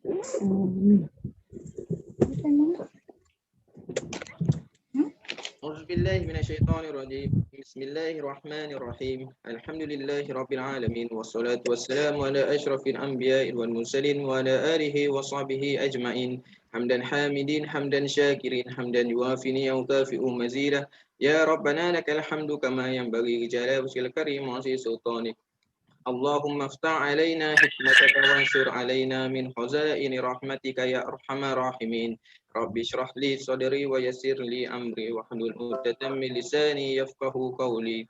Auzubillahiminasyaitonirrajim. Bismillahirrahmanirrahim. Alhamdulillahirabbil alamin wassalatu wassalamu ala asyrafil anbiya'i wal mursalin wa ala alihi wa sahbihi ajmain. Hamdan hamidin, hamdan syakirin, hamdan yuwafi ni'matahu mazidah. Ya Rabbana lakal hamdu kama yanbaghi li jalali wajhikal karim wa 'azimi sultanik. Allahumma aftah alaina hikmataka wansur alaina min khazaini rahmatika ya arhamar rahimin. Rabbi shrah li sadri wa yassir li amri wa hlul 'uqdatam min lisani yafqahu qawli.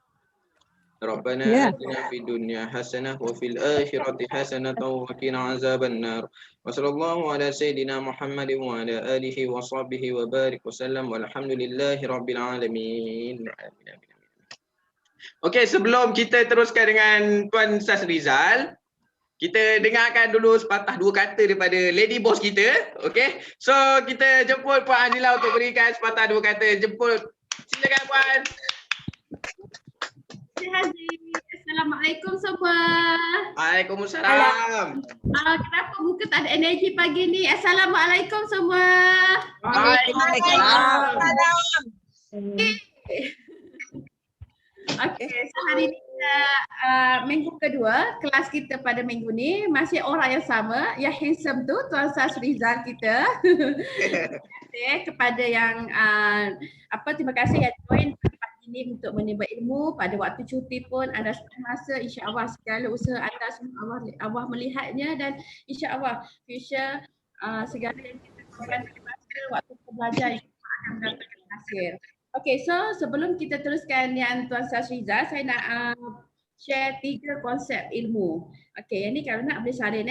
Rabbana atina fid dunya hasanah wa fil akhirati hasanah wa qina azaban nar. Wa sallallahu ala sayidina Muhammadin wa ala alihi wa sahbihi wa barik wa sallam walhamdulillahi rabbil alamin. Okey, sebelum kita teruskan dengan Tuan Sazrizal, kita dengarkan dulu sepatah dua kata daripada lady boss kita. Okey. So, kita jemput Puan Anila untuk berikan sepatah dua kata. Jemput. Silakan Puan. Assalamualaikum semua. Waalaikumsalam. Kenapa muka tak ada energi pagi ni? Assalamualaikum semua. Waalaikumsalam. Okey, so hari ni minggu kedua kelas kita pada minggu ni masih orang yang sama, yang handsome tu Tuan Sazrizal kita. Terima kasih kepada yang terima kasih yang join pagi ni untuk menimba ilmu pada waktu cuti pun anda sudah masa, insya-Allah segala usaha anda semua Allah melihatnya dan insya-Allah future segala yang kita lakukan pada masa waktu belajar insya-Allah akan mendatangkan hasil. Okey, so sebelum kita teruskan yang Tuan Sazrizal, saya nak share 3 konsep ilmu. Okey, yang ni kalau nak boleh salin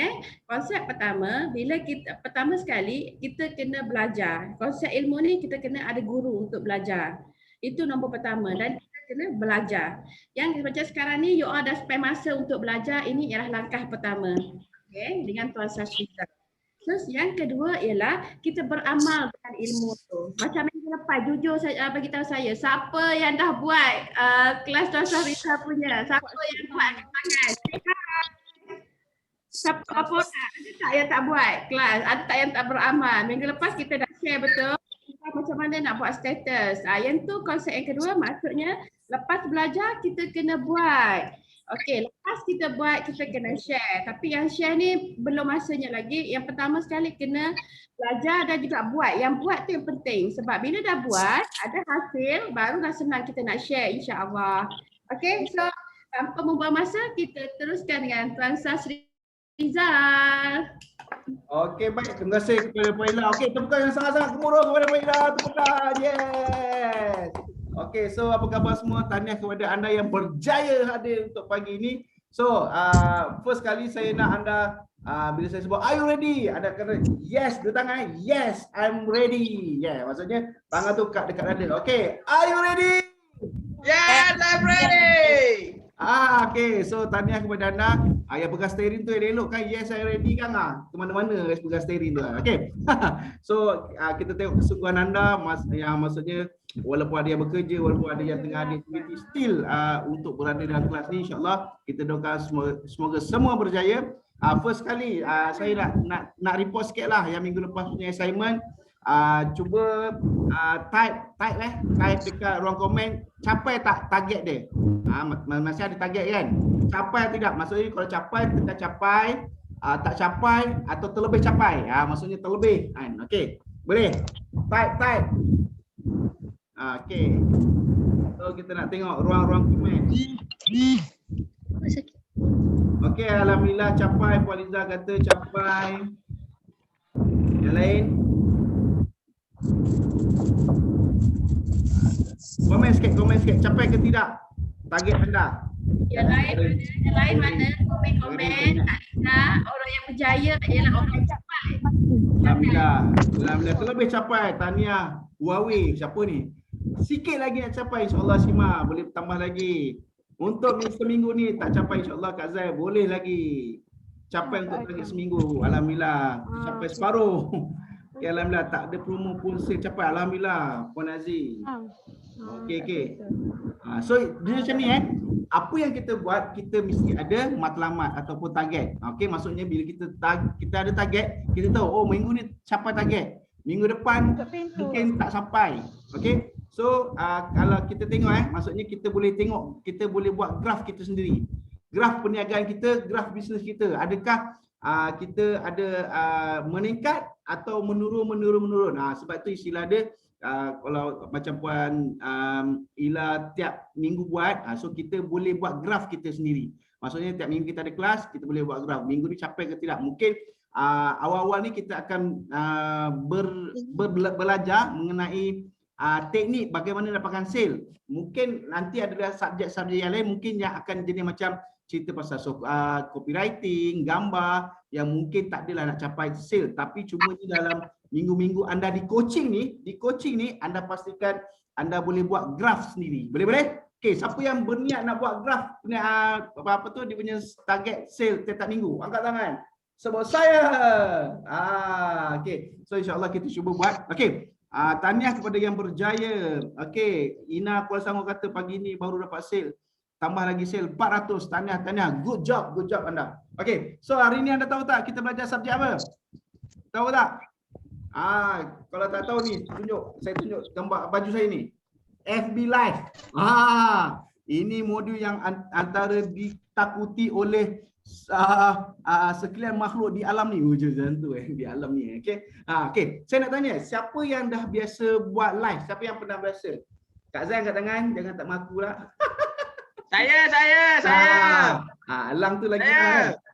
Konsep pertama, pertama sekali kita kena belajar. Konsep ilmu ni kita kena ada guru untuk belajar. Itu nombor pertama dan kita kena belajar. Yang macam sekarang ni you all dah spend masa untuk belajar, ini ialah langkah pertama. Okey, dengan Tuan Sazrizal. Terus yang kedua ialah kita beramal dengan ilmu tu. Macam minggu lepas jujur saya bagi tahu saya, siapa yang dah buat kelas Tuan Sazrizal punya? Siapa yang buat tangan? Siapa apa nak? Ada tak yang tak buat kelas? Ada tak yang tak beramal? Minggu lepas kita dah share betul macam mana nak buat status. Yang tu konsep yang kedua, maksudnya lepas belajar kita kena buat. Okey, lepas kita buat kita kena share. Tapi yang share ni belum masanya lagi. Yang pertama sekali kena belajar dan juga buat. Yang buat tu yang penting. Sebab bila dah buat, ada hasil, barulah senang kita nak share insya-Allah. Okey, so tanpa membuang masa kita teruskan dengan Tuan Sazrizal. Okey, baik. Terima kasih kepada Puan Ila. Okey, tepukan yang sangat-sangat gemuruh kepada Puan Ila. Tepukan. Yes. Okey, so apa khabar semua? Tahniah kepada anda yang berjaya hadir untuk pagi ini. So, first kali saya nak anda, bila saya sebut, are you ready? Anda kata, yes, dua tangan, yes, I'm ready. Yeah, maksudnya tangan tu dekat dada. Okey, are you ready? Yes, I'm ready. Okey, so tahniah kepada anda. Yang pegang steering tu yang elok kan, yes, I'm ready kan? Kemana-mana pegang steering tu. Okey, so kita tengok kesungguhan anda, yang maksudnya walaupun ada yang bekerja, walaupun ada yang tengah ada aktiviti, still untuk berada dalam kelas ni, insyaAllah kita doakan semoga semua berjaya. First kali saya nak report sikit lah yang minggu lepas punya assignment. Cuba type dekat ruang komen, capai tak target dia. Masih ada target kan? Capai atau tidak? Maksudnya kalau capai, tekan capai, tak capai atau terlebih capai. Maksudnya terlebih. Okey, boleh? Type. Okey. So kita nak tengok ruang-ruang komen. Okey, alhamdulillah capai. Puan Liza kata capai. Yang lain? Komen sikit. Capai ke tidak target anda? Yang lain mana? Komen. Tak dengar. Orang yang berjaya ialah orang yang capai. Alhamdulillah. Terlebih capai. Tahniah. Huawei. Siapa ni? Sikit lagi nak capai, insyaAllah Sima boleh tambah lagi. Untuk seminggu ni tak capai, insyaAllah Kak Zai boleh lagi capai untuk target seminggu. Alhamdulillah, capai separuh. Okay, alhamdulillah tak ada promo pun saya capai. Alhamdulillah Puan Aziz. Okey. So dia macam ni apa yang kita buat, kita mesti ada matlamat ataupun target. Okey, maksudnya bila kita ada target, kita tahu oh minggu ni capai target. Minggu depan mungkin tak sampai. Okey. So kalau kita tengok maksudnya kita boleh tengok, kita boleh buat graf kita sendiri. Graf perniagaan kita, graf bisnes kita. Adakah kita ada meningkat atau menurun. Sebab tu istilah dia kalau macam Puan Ila tiap minggu buat, so kita boleh buat graf kita sendiri. Maksudnya tiap minggu kita ada kelas, kita boleh buat graf. Minggu ni capai ke tidak. Mungkin awal-awal ni kita akan belajar mengenai teknik bagaimana dapatkan sale. Mungkin nanti ada subjek-subjek yang lain mungkin yang akan jadi macam cerita pasal copywriting, gambar yang mungkin tak adalah nak capai sale, tapi cuma ni dalam minggu-minggu anda di coaching ni anda pastikan anda boleh buat graf sendiri. Boleh? Okey, siapa yang berniat nak buat graf apa tu dia punya target sale setiap minggu? Angkat tangan. Sebab saya. Okey. So insya-Allah kita cuba buat. Okey. Tahniah kepada yang berjaya. Okey, Ina Kuala Selangor kata pagi ni baru dapat sale. Tambah lagi sale 400. Tahniah. Good job anda. Okey, so hari ni anda tahu tak kita belajar subjek apa? Tahu tak? Kalau tak tahu ni, saya tunjuk gambar baju saya ni. FB Live. Ini modul yang antara ditakuti oleh sekalian makhluk di alam ni. Di alam ni. Okey. Okey, saya nak tanya, siapa yang dah biasa buat live? Siapa yang pernah biasa? Kak Zai angkat tangan, jangan tak mengaku lah. Saya. Alang tu lagi.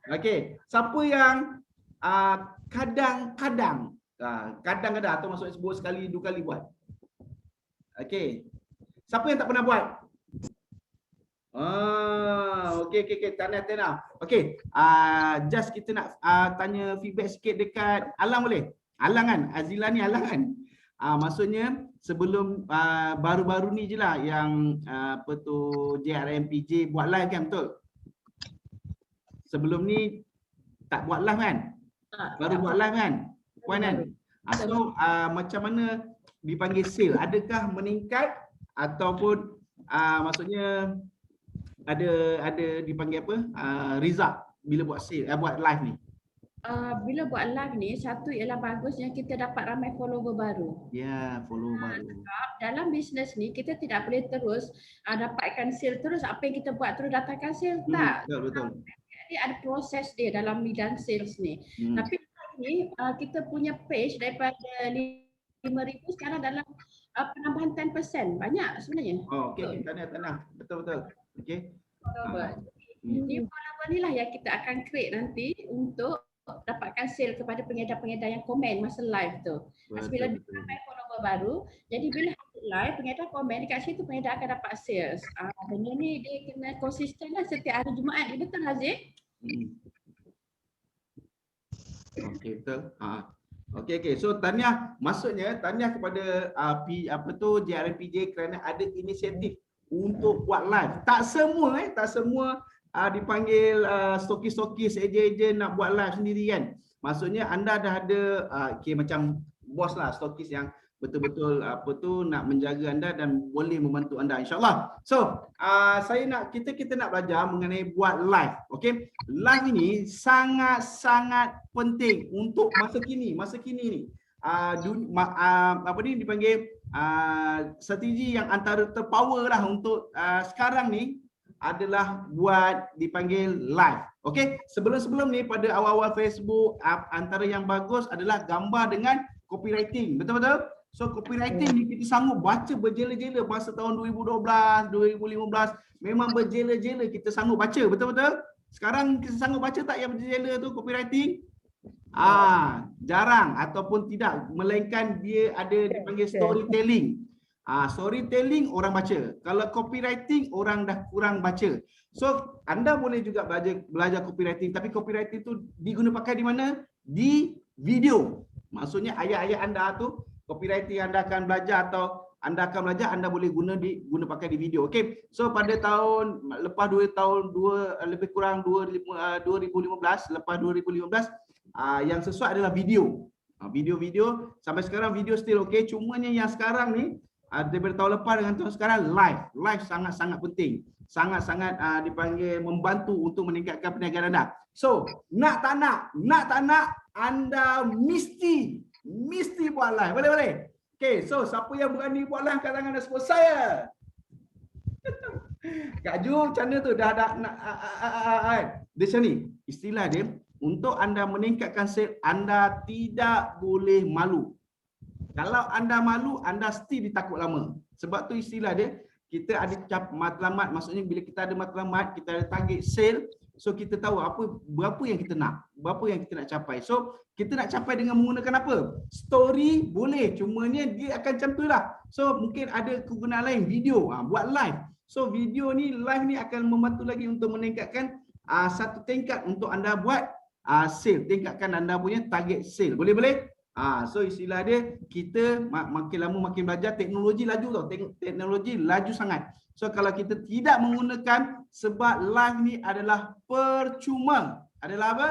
Okey, siapa yang kadang-kadang atau maksudnya sebut sekali, 2 kali buat? Okey. Siapa yang tak pernah buat? Okey. Tanah. Okey. Just kita nak tanya feedback sikit dekat Alang boleh? Alang kan? Azila ni Alang kan? Maksudnya sebelum baru-baru ni je lah yang apa tu JRMPJ buat live kan, betul? Sebelum ni tak buat live kan? Baru buat live kan? Puan kan? So macam mana dipanggil sale? Adakah meningkat ataupun maksudnya ada dipanggil apa? Result bila buat sale, buat live ni? Bila buat live ni, satu ialah bagusnya kita dapat ramai follower baru. Follower baru. Dalam bisnes ni kita tidak boleh terus dapatkan sale terus, apa yang kita buat terus datangkan sale, tak. Betul. Jadi ada proses dia dalam bidang sales ni. Tapi ni kita punya page daripada 5,000 sekarang dalam penambahan 10%. Banyak sebenarnya. Okey, tanah. Betul. Okey. Di follower ni lah yang kita akan create nanti untuk dapatkan sale kepada pengedar-pengedar yang komen masa live tu. Bila ramai follower baru, jadi bila live pengedar komen dekat situ, pengedar akan dapat sales. Benda ni dia kena konsisten lah setiap hari Jumaat. Betul Haziq? Okey, betul. Okey. So tahniah, maksudnya tahniah kepada JRMPJ kerana ada inisiatif untuk buat live. Tak semua dipanggil stokis-stokis, ejen-ejen nak buat live sendiri kan. Maksudnya anda dah ada macam bos lah, stokis yang betul-betul nak menjaga anda dan boleh membantu anda insya-Allah. So, kita nak belajar mengenai buat live. Okey. Live ini sangat penting untuk masa kini ni. Dipanggil strategi yang antara terpower lah untuk sekarang ni adalah buat dipanggil live. Okey, sebelum ni pada awal-awal Facebook antara yang bagus adalah gambar dengan copywriting. Betul? So copywriting ni kita sanggup baca berjela-jela masa tahun 2012, 2015 memang berjela-jela kita sanggup baca. Betul? Sekarang kita sanggup baca tak yang berjela tu copywriting? Jarang ataupun tidak, melainkan dia ada dipanggil storytelling. Storytelling orang baca. Kalau copywriting orang dah kurang baca. So anda boleh juga belajar copywriting, tapi copywriting tu diguna pakai di mana? Di video. Maksudnya ayat-ayat anda tu copywriting anda akan belajar atau anda akan belajar, anda boleh guna pakai di video. Okey. So pada tahun lepas lebih kurang 2015, lepas 2015 yang sesuai adalah video. Video sampai sekarang video still okey. Cumanya yang sekarang ni daripada tahun lepas dengan tahun sekarang live sangat-sangat penting. sangat-sangat dipanggil membantu untuk meningkatkan perniagaan anda. So, nak tak nak, anda mesti buat live. Boleh? Okay, so siapa yang berani buat live kat tangan dan support saya? Kak Ju, macam mana tu? Dah nak dia macam ni. Istilah dia, untuk anda meningkatkan sale, anda tidak boleh malu. Kalau anda malu, anda still ditakut lama. Sebab tu istilah dia, kita ada matlamat, maksudnya bila kita ada matlamat, kita ada target sale, so kita tahu berapa yang kita nak, berapa yang kita nak capai. So kita nak capai dengan menggunakan apa? Story boleh, cumanya dia akan macam tu lah. So mungkin ada kegunaan lain, video, buat live. So video ni, live ni akan membantu lagi untuk meningkatkan satu tingkat untuk anda buat sale, tingkatkan anda punya target sale. Boleh? So istilah dia, kita makin lama makin belajar, teknologi laju tau, teknologi laju sangat. So kalau kita tidak menggunakan, sebab live ni adalah percuma. Adalah apa?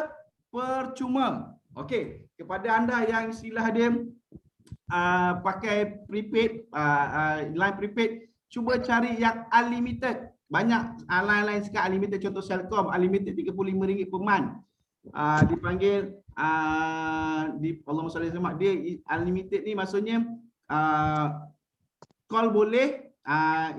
Percuma. Okey, kepada anda yang istilah dia pakai prepaid, line prepaid, cuba cari yang unlimited. Banyak line-line sekarang unlimited, contoh Celcom, unlimited RM35 per month. Dipanggil Allahumma salli alaihi wasallam, dia unlimited ni maksudnya call boleh,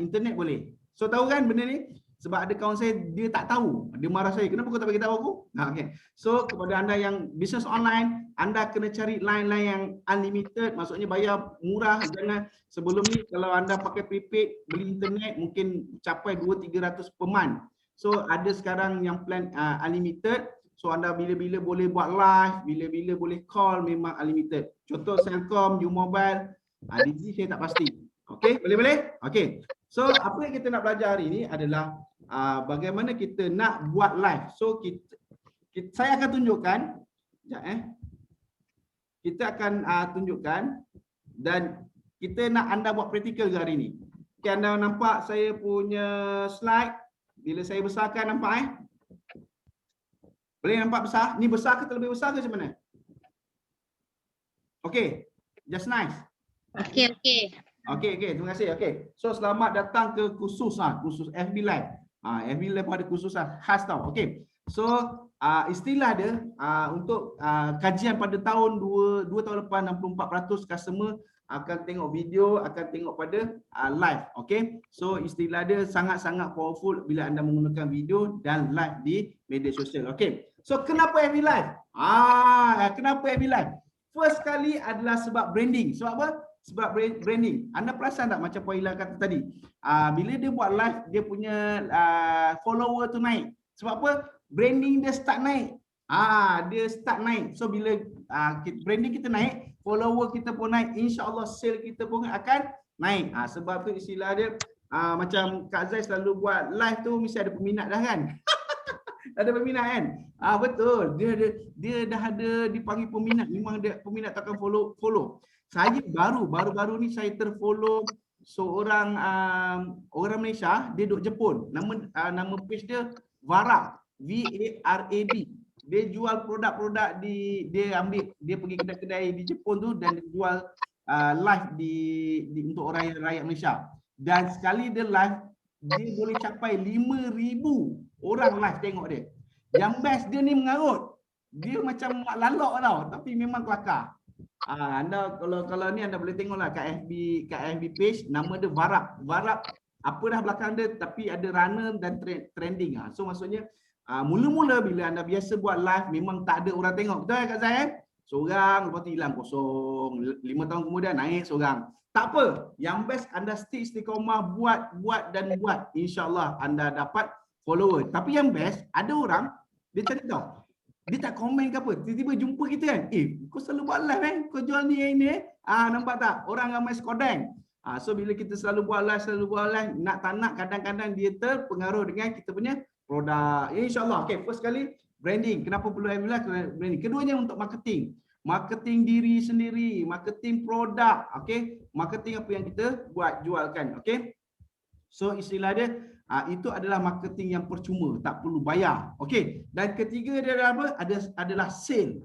internet boleh. So tahu kan benda ni? Sebab ada kawan saya, dia tak tahu, dia marah saya, kenapa kau tak bagi tahu aku? Okay. So kepada anda yang bisnes online, anda kena cari line-line yang unlimited, maksudnya bayar murah. Jangan sebelum ni kalau anda pakai prepaid, beli internet mungkin capai 200-300 per month. So ada sekarang yang plan unlimited. So anda bila-bila boleh buat live, bila-bila boleh call, memang unlimited. Contoh Celcom, U-Mobile, Digi saya tak pasti. Okey, boleh? Okey. So apa yang kita nak belajar hari ini adalah bagaimana kita nak buat live. So saya akan tunjukkan, kita akan tunjukkan, dan kita nak anda buat praktikal ke hari ini. Okay, anda nampak saya punya slide. Bila saya besarkan, nampak Boleh nampak besar? Ni besar ke terlebih besar ke macam mana? Okey, just nice. Okey. Okey, terima kasih. Okey. So selamat datang ke kursus FB Live. FB Live ada kursus khas tau. Okey. So istilah dia untuk kajian pada tahun 2 tahun lepas, 64% customer akan tengok video, akan tengok pada live. Okey. So istilah dia sangat-sangat powerful bila anda menggunakan video dan live di media sosial. Okey. So kenapa FB Live? Kenapa FB Live? First kali adalah sebab branding. Sebab apa? Sebab branding. Anda perasan tak macam Puan Ila kata tadi? Bila dia buat live, dia punya follower tu naik. Sebab apa? Branding dia start naik. Dia start naik. So bila branding kita naik, follower kita pun naik, insya-Allah sale kita pun akan naik. Sebab tu istilah dia macam Kak Zai selalu buat live tu mesti ada peminat dah kan? Ada peminat kan? Betul. Dia dah ada dipanggil peminat. Memang dia peminat takkan follow. Saya baru ni saya terfollow seorang orang Malaysia, dia duduk Jepun. Nama page dia Varad, VARAD. Dia jual produk-produk dia pergi kedai-kedai di Jepun tu dan dia jual live untuk orang rakyat Malaysia. Dan sekali dia live, dia boleh capai 5,000 orang live tengok dia. Yang best dia ni mengarut. Dia macam mak lalok tau, tapi memang kelakar. Anda kalau ni anda boleh tengoklah kat FB page, nama dia Varad. Varad apa dah belakang dia, tapi ada runner dan trending. So maksudnya mula-mula bila anda biasa buat live memang tak ada orang tengok. Betul Kak Zai? Seorang, lepas tu hilang kosong. 5 tahun kemudian naik seorang. Tak apa. Yang best anda stick istiqomah buat. InsyaAllah anda dapat follower. Tapi yang best, ada orang dia cari tahu. Dia tak komen ke apa. Tiba-tiba jumpa kita kan. Kau selalu buat live kan? Kau jual ni. Nampak tak? Orang ramai sekodeng. So bila kita selalu buat live, nak tak nak kadang-kadang dia terpengaruh dengan kita punya produk. InsyaAllah. Okay, first kali branding. Kenapa perlu branding? Keduanya untuk marketing. Marketing diri sendiri, marketing produk, okay? Marketing apa yang kita buat, jualkan, okay? So istilah dia, itu adalah marketing yang percuma, tak perlu bayar, okay? Dan ketiga dia adalah apa? Adalah sale.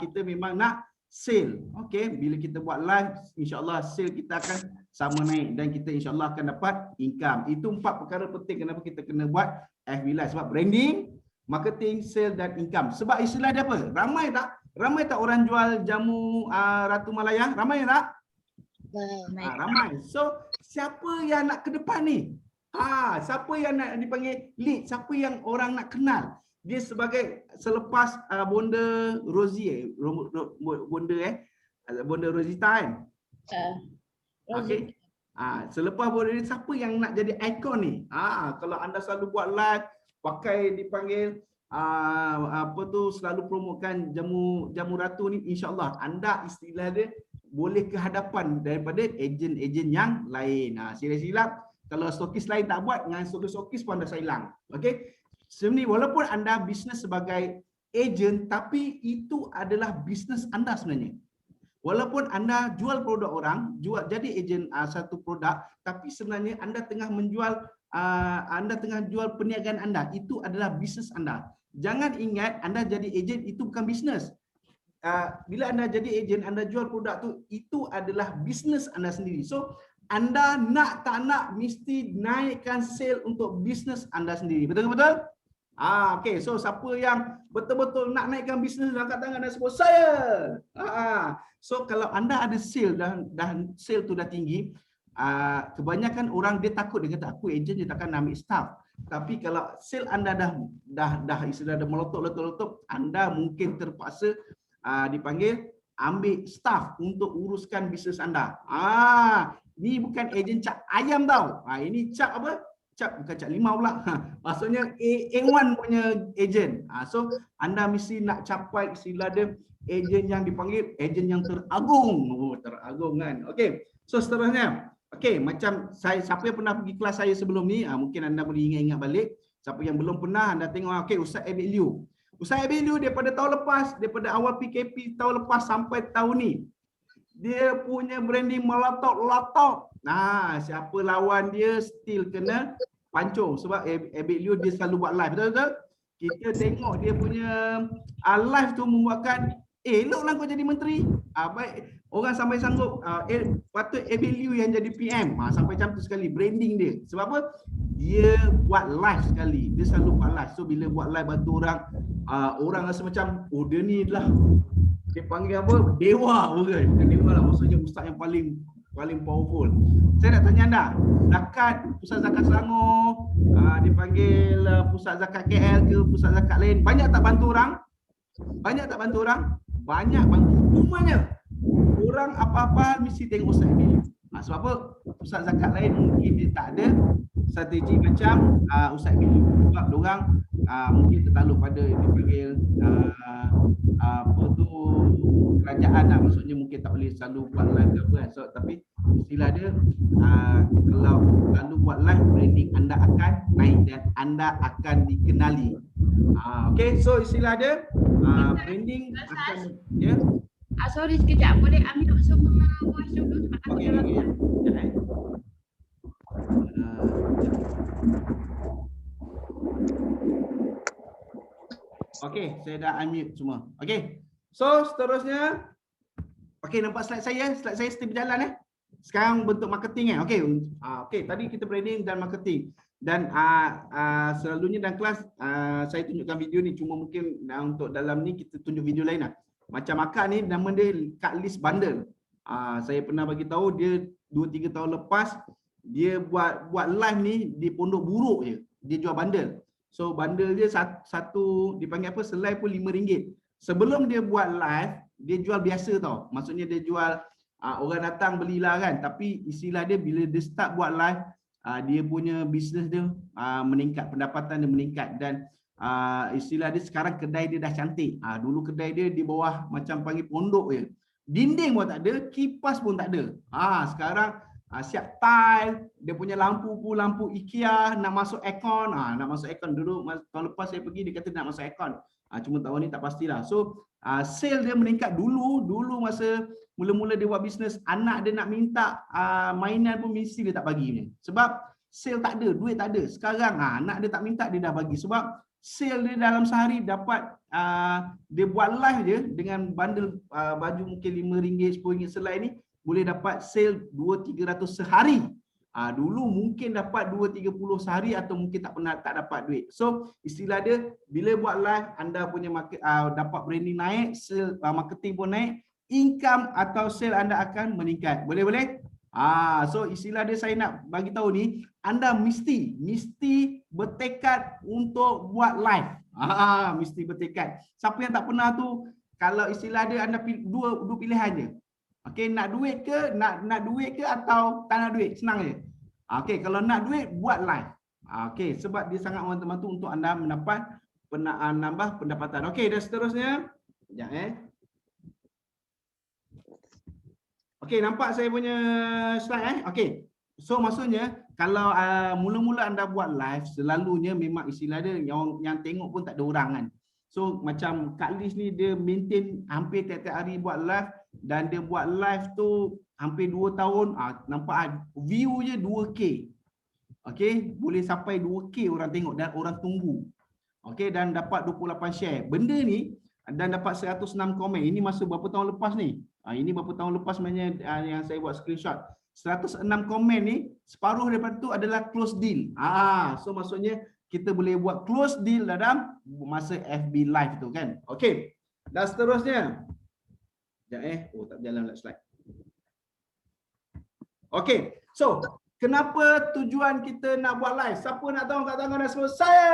Kita memang nak sale. Okey, bila kita buat live, insya-Allah sale kita akan sama naik dan kita insya-Allah akan dapat income. Itu 4 perkara penting kenapa kita kena buat FB Live. Sebab branding, marketing, sale dan income. Sebab istilah dia apa? Ramai tak? Ramai tak orang jual jamu Ratu Malaya? Ramai tak? Ramai. So, siapa yang nak ke depan ni? Siapa yang nak dipanggil lead? Siapa yang orang nak kenal? Dia sebagai selepas Bonda Rosie, Bonda Rosita kan? Okey. Selepas Bonda ni, siapa yang nak jadi ikon ni? Kalau anda selalu buat live, pakai dipanggil selalu promokan jamu ratu ni, insya-Allah anda istilah dia boleh ke hadapan daripada ejen-ejen yang lain. Silap-silap kalau stokis lain tak buat, dengan stokis pun anda sailang. Okey. Sebenarnya walaupun anda bisnes sebagai ejen, tapi itu adalah bisnes anda sebenarnya. Walaupun anda jual produk orang, jadi ejen satu produk, tapi sebenarnya anda tengah menjual, anda tengah jual perniagaan anda. Itu adalah bisnes anda. Jangan ingat anda jadi ejen itu bukan bisnes. Bila anda jadi ejen, anda jual produk tu, itu adalah bisnes anda sendiri. So, anda nak tak nak mesti naikkan sale untuk bisnes anda sendiri. Betul-betul? Okey, so siapa yang betul-betul nak naikkan bisnes, angkat tangan dan sebut saya. So kalau anda ada sale dan sale tu dah tinggi, kebanyakan orang dia takut, dia kata aku ejen, dia takkan ambil staff. Tapi kalau sale anda dah istilah dah meletup, anda mungkin terpaksa dipanggil ambil staff untuk uruskan bisnes anda. Ni bukan ejen cap ayam tau. Ini cap apa? Bukan cap limau pula. Maksudnya A1 punya ejen. So anda mesti nak capai istilah dia ejen yang dipanggil ejen yang teragung. Teragung kan. Okey. So seterusnya. Okey, macam siapa yang pernah pergi kelas saya sebelum ni, mungkin anda boleh ingat-ingat balik. Siapa yang belum pernah, anda tengok okey Ustaz Abid Liu. Ustaz Abid Liu daripada tahun lepas, daripada awal PKP tahun lepas sampai tahun ni, dia punya branding meletup-letup. Siapa lawan dia still kena pancung sebab Abid Liu dia selalu buat live, betul-betul? Kita tengok dia punya live tu membuatkan eloklah kau jadi menteri. Baik, orang sampai sanggup patut Abid Liu yang jadi PM. Sampai macam tu sekali branding dia. Sebab apa? Dia buat live sekali. Dia selalu buat live. So bila buat live bantu orang, orang rasa macam dia ni lah, dia panggil apa? Dewa bukan? Dewa lah, maksudnya ustaz yang paling powerful. Saya nak tanya anda, zakat, pusat zakat Selangor, dipanggil pusat zakat KL ke pusat zakat lain, banyak tak bantu orang? Banyak tak bantu orang? Banyak bantu. Cumanya orang apa-apa mesti tengok Ustaz Abid. Sebab apa? Pusat zakat lain mungkin dia tak ada strategi macam Ustaz Abid. Sebab diorang mungkin tertakluk pada dipanggil kerajaan lah. Maksudnya mungkin tak boleh selalu buat live ke apa kan. So, tapi istilah dia kalau selalu buat live, branding anda akan naik dan anda akan dikenali. Okay, so istilah dia branding akan sorry sekejap, boleh ambil semua voice dulu sebab aku dalam. Okey, saya dah unmute semua. Okey. So, seterusnya nampak slide saya? Slide saya still berjalan Sekarang bentuk marketing Okey, tadi kita branding dan marketing. Dan selalunya dalam kelas saya tunjukkan video ni, cuma mungkin untuk dalam ni kita tunjuk video lain lah. Macam akak ni nama dia cut list bundle. Saya pernah bagi tahu dia 2-3 tahun lepas dia buat live ni di Pondok Buruk je. Dia jual bundle. So bundle dia satu dipanggil apa, selai pun RM5. Sebelum dia buat live, dia jual biasa tau. Maksudnya dia jual orang datang belilah kan. Tapi istilah dia bila dia start buat live, dia punya bisnes dia meningkat, pendapatan dia meningkat. Dan istilah dia sekarang kedai dia dah cantik. Dulu kedai dia di bawah macam panggil pondok je. Dinding pun tak ada, kipas pun tak ada. Sekarang siap tile, dia punya lampu pun lampu IKEA, nak masuk aircon. Nak masuk aircon. Dulu tahun lepas saya pergi dia kata nak masuk aircon. Cuma tahun ni tak pastilah. So sale dia meningkat dulu masa mula-mula dia buat bisnes, anak dia nak minta mainan pun mesti dia tak bagi ni. Sebab sale tak ada, duit tak ada. Sekarang anak dia tak minta, dia dah bagi. Sebab sale dia dalam sehari dapat dia buat live je dengan bundle baju mungkin RM5, RM10 selai ni boleh dapat sale 200-300 sehari. Dulu mungkin dapat 2-30 sehari atau mungkin tak dapat duit. So istilah dia bila buat live anda punya dapat branding naik, sale marketing pun naik, income atau sale anda akan meningkat. Boleh? So istilah dia saya nak bagi tahu ni, anda mesti bertekad untuk buat live. Mesti bertekad. Siapa yang tak pernah tu, kalau istilah dia anda dua pilihan je. Okey, nak duit ke, nak duit ke atau tak nak duit, senang je. Okey, kalau nak duit buat live. Okey, sebab dia sangat membantu untuk anda mendapat nambah pendapatan. Okey, dan seterusnya. Sekejap Okey, nampak saya punya slide Okey. So maksudnya kalau mula-mula anda buat live, selalunya memang istilah dia yang tengok pun tak ada orang kan. So macam Kak Liz ni dia maintain hampir tiap-tiap hari buat live dan dia buat live tu hampir 2 tahun. Nampak view je 2K. Okey, boleh sampai 2K orang tengok dan orang tunggu. Okey, dan dapat 28 share. Benda ni dan dapat 106 komen. Ini masa berapa tahun lepas ni? Ini berapa tahun lepas sebenarnya yang saya buat screenshot. 106 komen ni, separuh daripada tu adalah close deal. So maksudnya kita boleh buat close deal dalam masa FB live tu kan. Okey. Dan seterusnya. Sekejap tak berjalan pula slide. Okey. So, kenapa tujuan kita nak buat live? Siapa nak tahu kat tangan dan semua? Saya.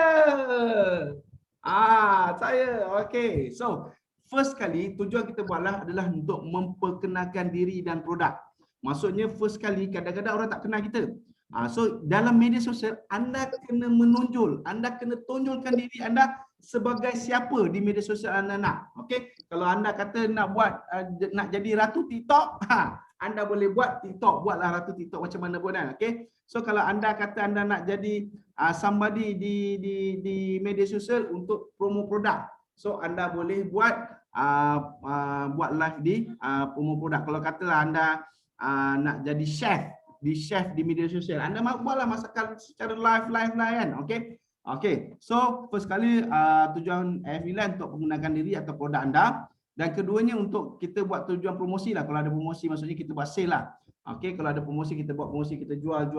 Saya. Okey. So, first kali tujuan kita buat live adalah untuk memperkenalkan diri dan produk. Maksudnya first kali kadang-kadang orang tak kenal kita. So dalam media sosial anda kena menonjol, anda kena tonjolkan diri anda sebagai siapa di media sosial anda nak. Okey, kalau anda kata nak buat nak jadi ratu TikTok, anda boleh buat TikTok, buatlah ratu TikTok macam mana pun kan. Okey. So kalau anda kata anda nak jadi somebody di media sosial untuk promo produk, so anda boleh buat live di promo produk. Kalau katalah anda nak jadi chef di media sosial, anda buatlah masakan secara live kan. Okey. So first kali tujuan FB Live untuk menggunakan diri atau produk anda, dan keduanya untuk kita buat tujuan promosi lah. Kalau ada promosi maksudnya kita buat sale lah. Okey, kalau ada promosi kita buat promosi, kita jual.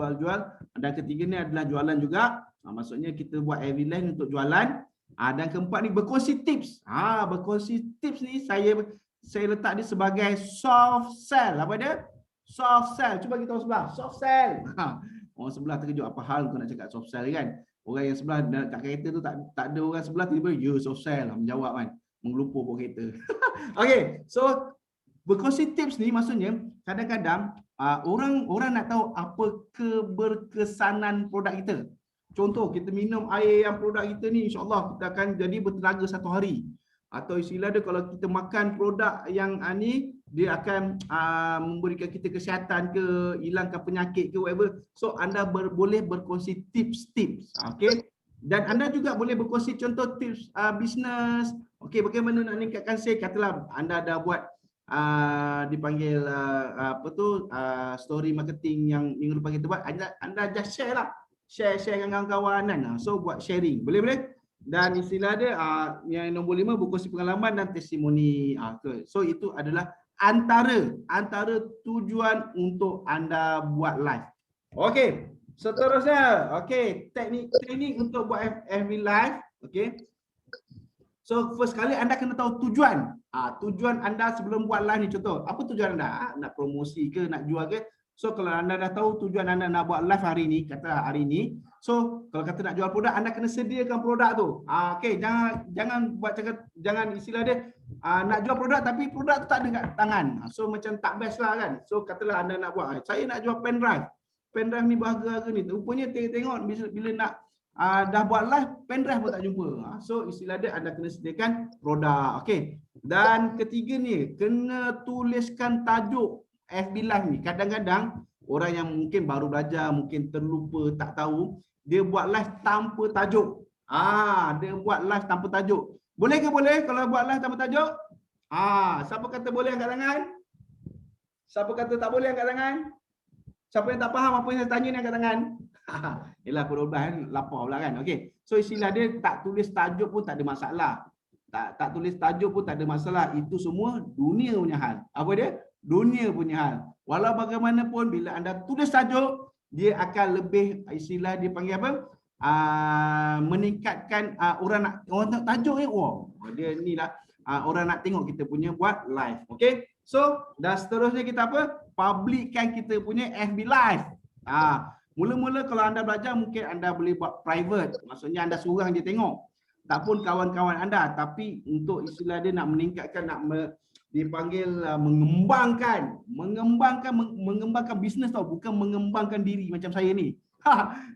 Dan ketiga ni adalah jualan juga. Maksudnya kita buat FB Live untuk jualan. Dan keempat ni berkongsi tips. Berkongsi tips ni saya letak dia sebagai soft sell. Apa dia? Soft sell. Cuba kita orang sebelah. Soft sell. Orang sebelah terkejut, apa hal kau nak cakap soft sell kan? Orang yang sebelah kat kereta tu tak ada orang sebelah tiba-tiba soft sell menjawab kan. Mengelupur pun kereta. Okey, so berkongsi tips ni maksudnya kadang-kadang orang nak tahu apa keberkesanan produk kita. Contoh, kita minum air yang produk kita ni, insya-Allah kita akan jadi bertenaga 1 hari. Atau istilah dia kalau kita makan produk yang ni, dia akan memberikan kita kesihatan ke, hilangkan penyakit ke, whatever. So anda boleh berkongsi tips-tips. Okey. Dan anda juga boleh berkongsi contoh tips bisnes. Okey, bagaimana nak meningkatkan sales. Katalah anda dah buat dipanggil story marketing yang minggu depan kita buat, anda just share lah. Share dengan kawan-kawan kan. So buat sharing. Boleh? Dan istilah dia yang nombor 5 berkongsi pengalaman dan testimoni. So itu adalah antara tujuan untuk anda buat live. Okey, seterusnya. Okey, teknik untuk buat FB live. Okey. So first kali anda kena tahu tujuan. Tujuan anda sebelum buat live ni, contoh, apa tujuan anda? Nak promosi ke, nak jual ke? So kalau anda dah tahu tujuan anda nak buat live hari ni, kata hari ni, so kalau kata nak jual produk, anda kena sediakan produk tu. Okey, jangan istilah dia nak jual produk tapi produk tu tak ada kat tangan. So macam tak best lah kan. So katalah anda nak buat, saya nak jual pen drive. Pen drive ni berharga ni. Rupanya tengok bila nak dah buat live, pen drive pun tak jumpa. So istilah dia anda kena sediakan produk. Okey. Dan ketiga ni, kena tuliskan tajuk FB live ni. Kadang-kadang orang yang mungkin baru belajar, mungkin terlupa, tak tahu, dia buat live tanpa tajuk. Dia buat live tanpa tajuk. Boleh ke boleh kalau buat live tanpa tajuk? Siapa kata boleh angkat tangan? Siapa kata tak boleh angkat tangan? Siapa yang tak faham apa yang saya tanya ni angkat tangan? Yelah pukul 12 kan, lapar pula kan. Okey. So istilah dia tak tulis tajuk pun tak ada masalah. Tak tulis tajuk pun tak ada masalah. Itu semua dunia punya hal. Apa dia? Dunia punya hal. Walau bagaimanapun bila anda tulis tajuk, dia akan lebih istilah dia panggil apa? Meningkatkan orang nak tajuk wow. Dia ni lah orang nak tengok kita punya buat live. Okey. So dan seterusnya kita apa? Publikkan kita punya FB live. Mula-mula kalau anda belajar mungkin anda boleh buat private. Maksudnya anda seorang je tengok. Tak pun kawan-kawan anda, tapi untuk istilah dia nak meningkatkan, dipanggil mengembangkan bisnes tau, bukan mengembangkan diri macam saya ni.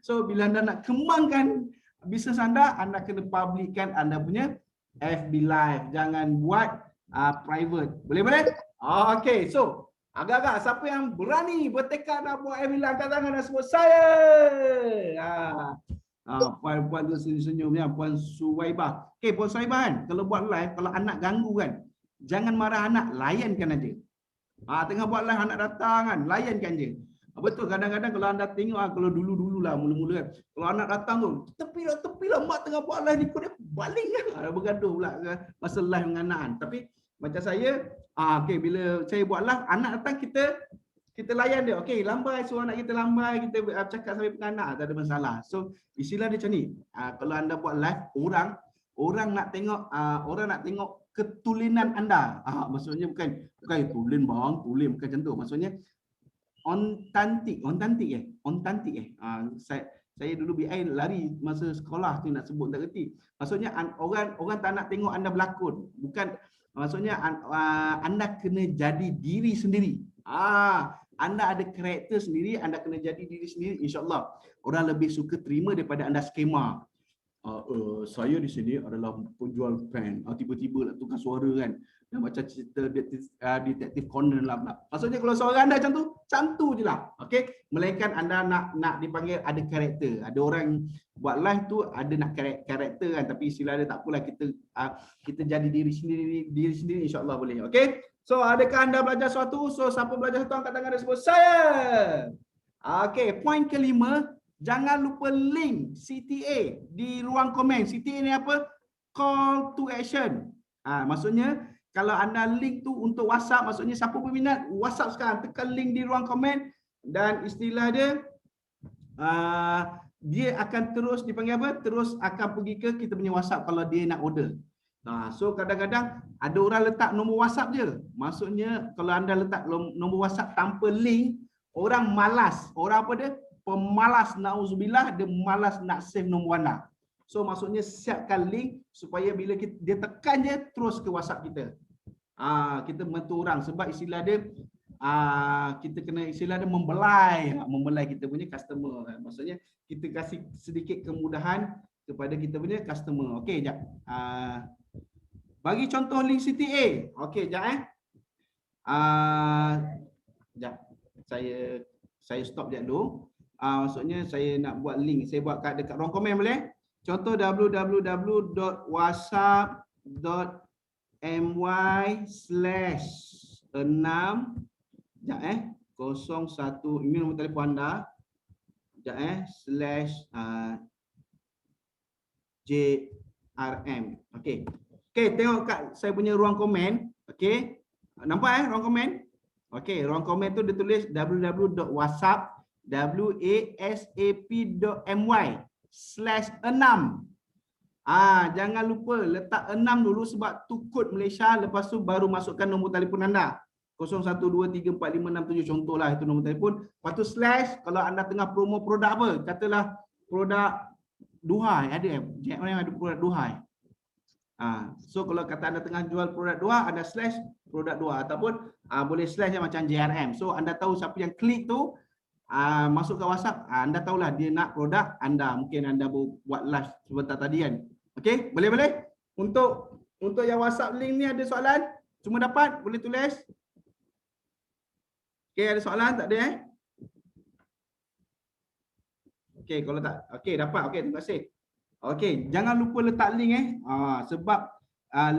So bila anda nak kembangkan bisnes anda kena publikkan anda punya FB live, jangan buat private. Boleh? Okay, so agak-agak siapa yang berani bertekad nak buat FB live, angkat tangan dan sebut saya. Puan tu senyum-senyum ya, Puan Suwaibah. Okay, Puan Suwaibah kan, kalau buat live, kalau anak ganggu kan, jangan marah anak, layankan aja. Tengah buat live anak datang kan, layankan je. Betul, kadang-kadang kalau anda tengok kalau dulu-dulu lah, mula-mula kan, kalau anak datang tu, tepi lah, mak tengah buat live ni, kau dia baling kan, bergaduh pula masa live dengan anak kan. Tapi macam saya, okay, bila saya buat live, anak datang kita layan dia. Okey, lambai, suruh anak kita lambai, kita cakap sampai penganak, tak ada masalah. So, istilah dia macam ni. Kalau anda buat live, orang nak tengok ketulinan anda. Maksudnya bukan tulin bang, tulin bukan macam tu. Maksudnya ontantik. Saya dulu BI lari masa sekolah tu nak sebut tak reti. Maksudnya orang tak nak tengok anda berlakon. Bukan, maksudnya anda kena jadi diri sendiri. Anda ada karakter sendiri, anda kena jadi diri sendiri, insya-Allah orang lebih suka terima daripada anda skema. Saya di sini adalah penjual pen, tiba-tiba nak tukar suara kan, macam cerita detektif Conan lah. Maksudnya kalau suara anda macam tu je lah. Okey, melainkan anda nak dipanggil ada karakter. Ada orang buat live tu ada nak karakter kan, tapi istilah dia tak apalah, kita jadi diri sendiri insya-Allah boleh. Okey. So, adakah anda belajar sesuatu? So, siapa belajar sesuatu angkat tangan dan sebut saya. Okey, poin kelima, jangan lupa link CTA di ruang komen. CTA ni apa? Call to action. Maksudnya kalau anda link tu untuk WhatsApp, maksudnya siapa berminat WhatsApp sekarang, tekan link di ruang komen dan istilah dia dia akan terus dipanggil apa? Terus akan pergi ke kita punya WhatsApp kalau dia nak order. So kadang-kadang ada orang letak nombor WhatsApp je. Maksudnya kalau anda letak nombor WhatsApp tanpa link, orang malas. Orang apa dia? Pemalas, nauzubillah, dia malas nak save nombor anda. So maksudnya siapkan link supaya bila dia tekan je terus ke WhatsApp kita. Kita bantu orang sebab istilah dia kita kena istilah dia membelai kita punya customer. Maksudnya kita kasih sedikit kemudahan kepada kita punya customer. Okey, jap. Bagi contoh link CTA. Okey, jap Jap. Saya stop jap dulu. Maksudnya saya nak buat link. Saya buat dekat ruang komen boleh? Contoh www.whatsapp.my/6 jap 01 ini nombor telefon anda. Jap /JRM. Okey. Okey, tengok kat saya punya ruang komen. Okey. Nampak ruang komen? Okey, ruang komen tu dia tulis www.whatsapp.my/6. Jangan lupa letak 6 dulu sebab tu kod Malaysia, lepas tu baru masukkan nombor telefon anda. 01234567 contohlah itu nombor telefon. Lepas tu slash kalau anda tengah promo produk apa? Katalah produk Duhai, ada yang ada produk Duhai. So kalau kata anda tengah jual produk Duhai, anda slash produk Duhai ataupun boleh slash macam JRM. So anda tahu siapa yang klik tu masuk ke WhatsApp, anda tahulah dia nak produk anda. Mungkin anda buat live sebentar tadi kan. Okey, boleh? Untuk yang WhatsApp link ni ada soalan? Cuma dapat? Boleh tulis? Okey, ada soalan tak ada Okey, kalau tak, okey dapat. Okey, terima kasih. Okey, jangan lupa letak link sebab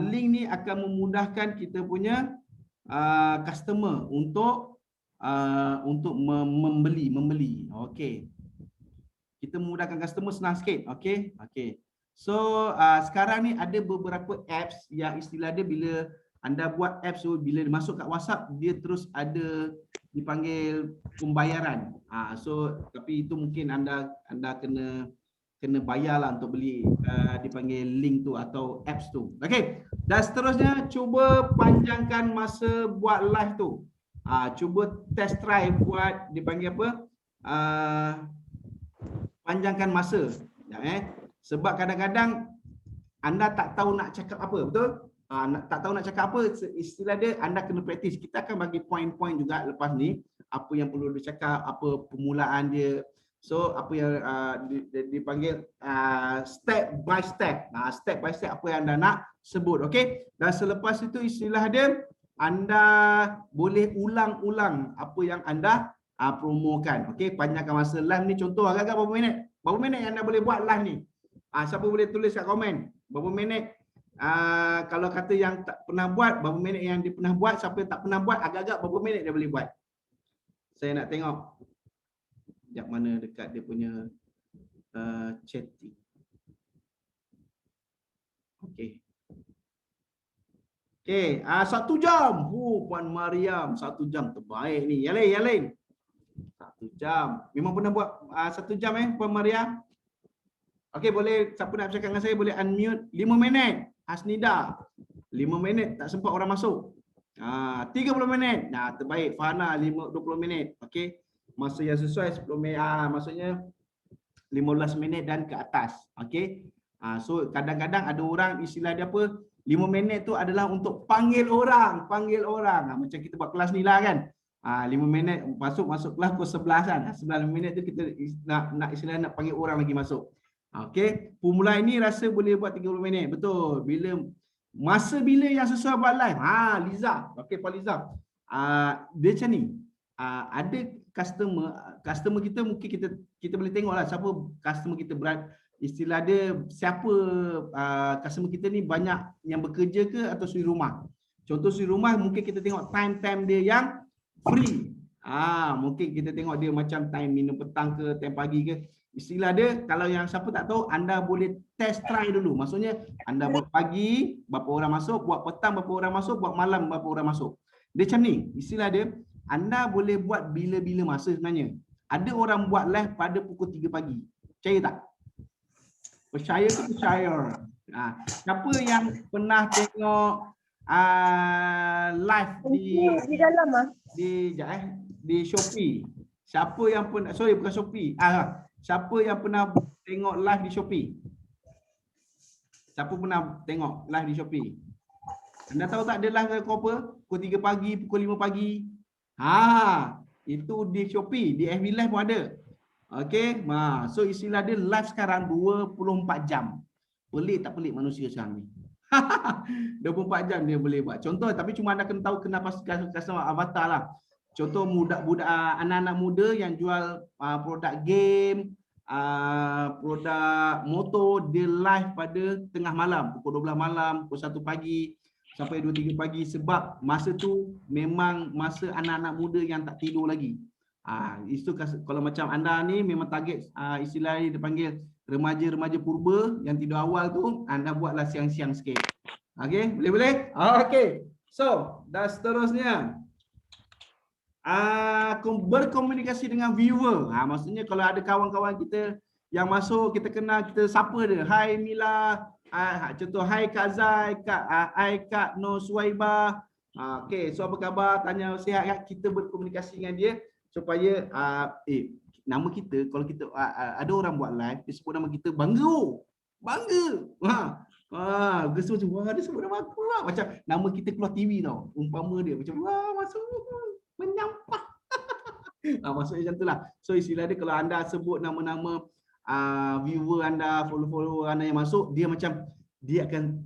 link ni akan memudahkan kita punya customer untuk membeli. Okey. kita memudahkan customer senang sikit. Okey. Okey. So sekarang ni ada beberapa apps yang istilah dia bila anda buat apps tu, bila masuk kat WhatsApp dia terus ada dipanggil pembayaran. So tapi itu mungkin anda kena bayarlah untuk beli dipanggil link tu atau apps tu. Okey. Dan seterusnya cuba panjangkan masa buat live tu. Cuba test try buat dipanggil apa? Panjangkan masa. Sebab kadang-kadang anda tak tahu nak cakap apa, betul? Tak tahu nak cakap apa, istilah dia anda kena praktis. Kita akan bagi poin-poin juga lepas ni, apa yang perlu dicakap, apa permulaan dia. So apa yang dipanggil step by step. Step by step apa yang anda nak sebut, okey? Dan selepas itu istilah dia anda boleh ulang-ulang apa yang anda promokan. Okey, panjangkan masa live ni, contoh agak-agak berapa minit? Berapa minit yang anda boleh buat live ni? Siapa boleh tulis kat komen? Berapa minit? Kalau kata yang tak pernah buat, berapa minit yang dia pernah buat? Siapa yang tak pernah buat, agak-agak berapa minit dia boleh buat? Saya nak tengok. Sekejap mana dekat dia punya chatting. Okey. Okey, 1 jam. Puan Mariam, 1 jam terbaik ni. Yang lain. 1 jam. Memang pernah buat 1 jam Puan Mariam? Okey, boleh siapa nak bercakap dengan saya boleh unmute. 5 minit. Hasnida. 5 minit tak sempat orang masuk. 30 minit. Terbaik. Fahana 20 minit. Okey. Masa yang sesuai 10 minit. Maksudnya 15 minit dan ke atas. Okey. So kadang-kadang ada orang istilah dia apa? 5 minit tu adalah untuk panggil orang. Macam kita buat kelas ni lah kan. 5 minit masuk kelas pukul 11 kan. 9 minit tu kita nak istilah nak panggil orang lagi masuk. Okey, pemula ini rasa boleh buat 30 minit. Betul. Masa bila yang sesuai buat live? Liza. Okey, Pak Liza. Dia macam ni. Ada customer kita mungkin kita boleh tengoklah siapa customer kita istilah dia siapa customer kita ni banyak yang bekerja ke atau suri rumah. Contoh suri rumah mungkin kita tengok time dia yang free. Mungkin kita tengok dia macam time minum petang ke, time pagi ke. Istilah dia, kalau yang siapa tak tahu, anda boleh test try dulu. Maksudnya, anda buat pagi, berapa orang masuk, buat petang, berapa orang masuk, buat malam, berapa orang masuk. Dia macam ni, istilah dia, anda boleh buat bila-bila masa sebenarnya. Ada orang buat live pada pukul 3 pagi. Percaya tak? Percaya ke percaya? Siapa yang pernah tengok live di dalam di Shopee? Siapa yang pernah, sorry bukan Shopee. Siapa yang pernah tengok live di Shopee? Siapa pernah tengok live di Shopee? Anda tahu tak dia live pukul apa? Pukul 3 pagi, pukul 5 pagi. Itu di Shopee, di FB Live pun ada. Okey, so istilah dia live sekarang 24 jam. Pelik tak pelik manusia sekarang ni? 24 jam dia boleh buat. Contoh, tapi cuma anda kena tahu kenapa customer avatar lah. Contoh budak-budak anak-anak muda yang jual produk game, produk motor, dia live pada tengah malam, pukul 12 malam, pukul 1 pagi sampai 2-3 pagi sebab masa tu memang masa anak-anak muda yang tak tidur lagi. Itu kalau macam anda ni memang target istilahnya dipanggil remaja-remaja purba yang tidur awal tu, anda buatlah siang-siang sikit. Okey, boleh? Okey. So, dan seterusnya berkomunikasi dengan viewer. Maksudnya kalau ada kawan-kawan kita yang masuk, kita kenal, kita sapa dia. Hai Mila, contoh hai Kak Zai, Kak Nur Suwaiba. Okey, so apa khabar? Tanya sihat kan? Kita berkomunikasi dengan dia supaya nama kita, kalau kita ada orang buat live, dia sebut nama kita, bangga. Dia sebut macam, dia sebut nama aku lah. Macam nama kita keluar TV tau. Umpama dia macam, masuk menyampah. Maksudnya macam itulah. So istilah dia kalau anda sebut nama-nama viewer anda, follower anda yang masuk, dia macam dia akan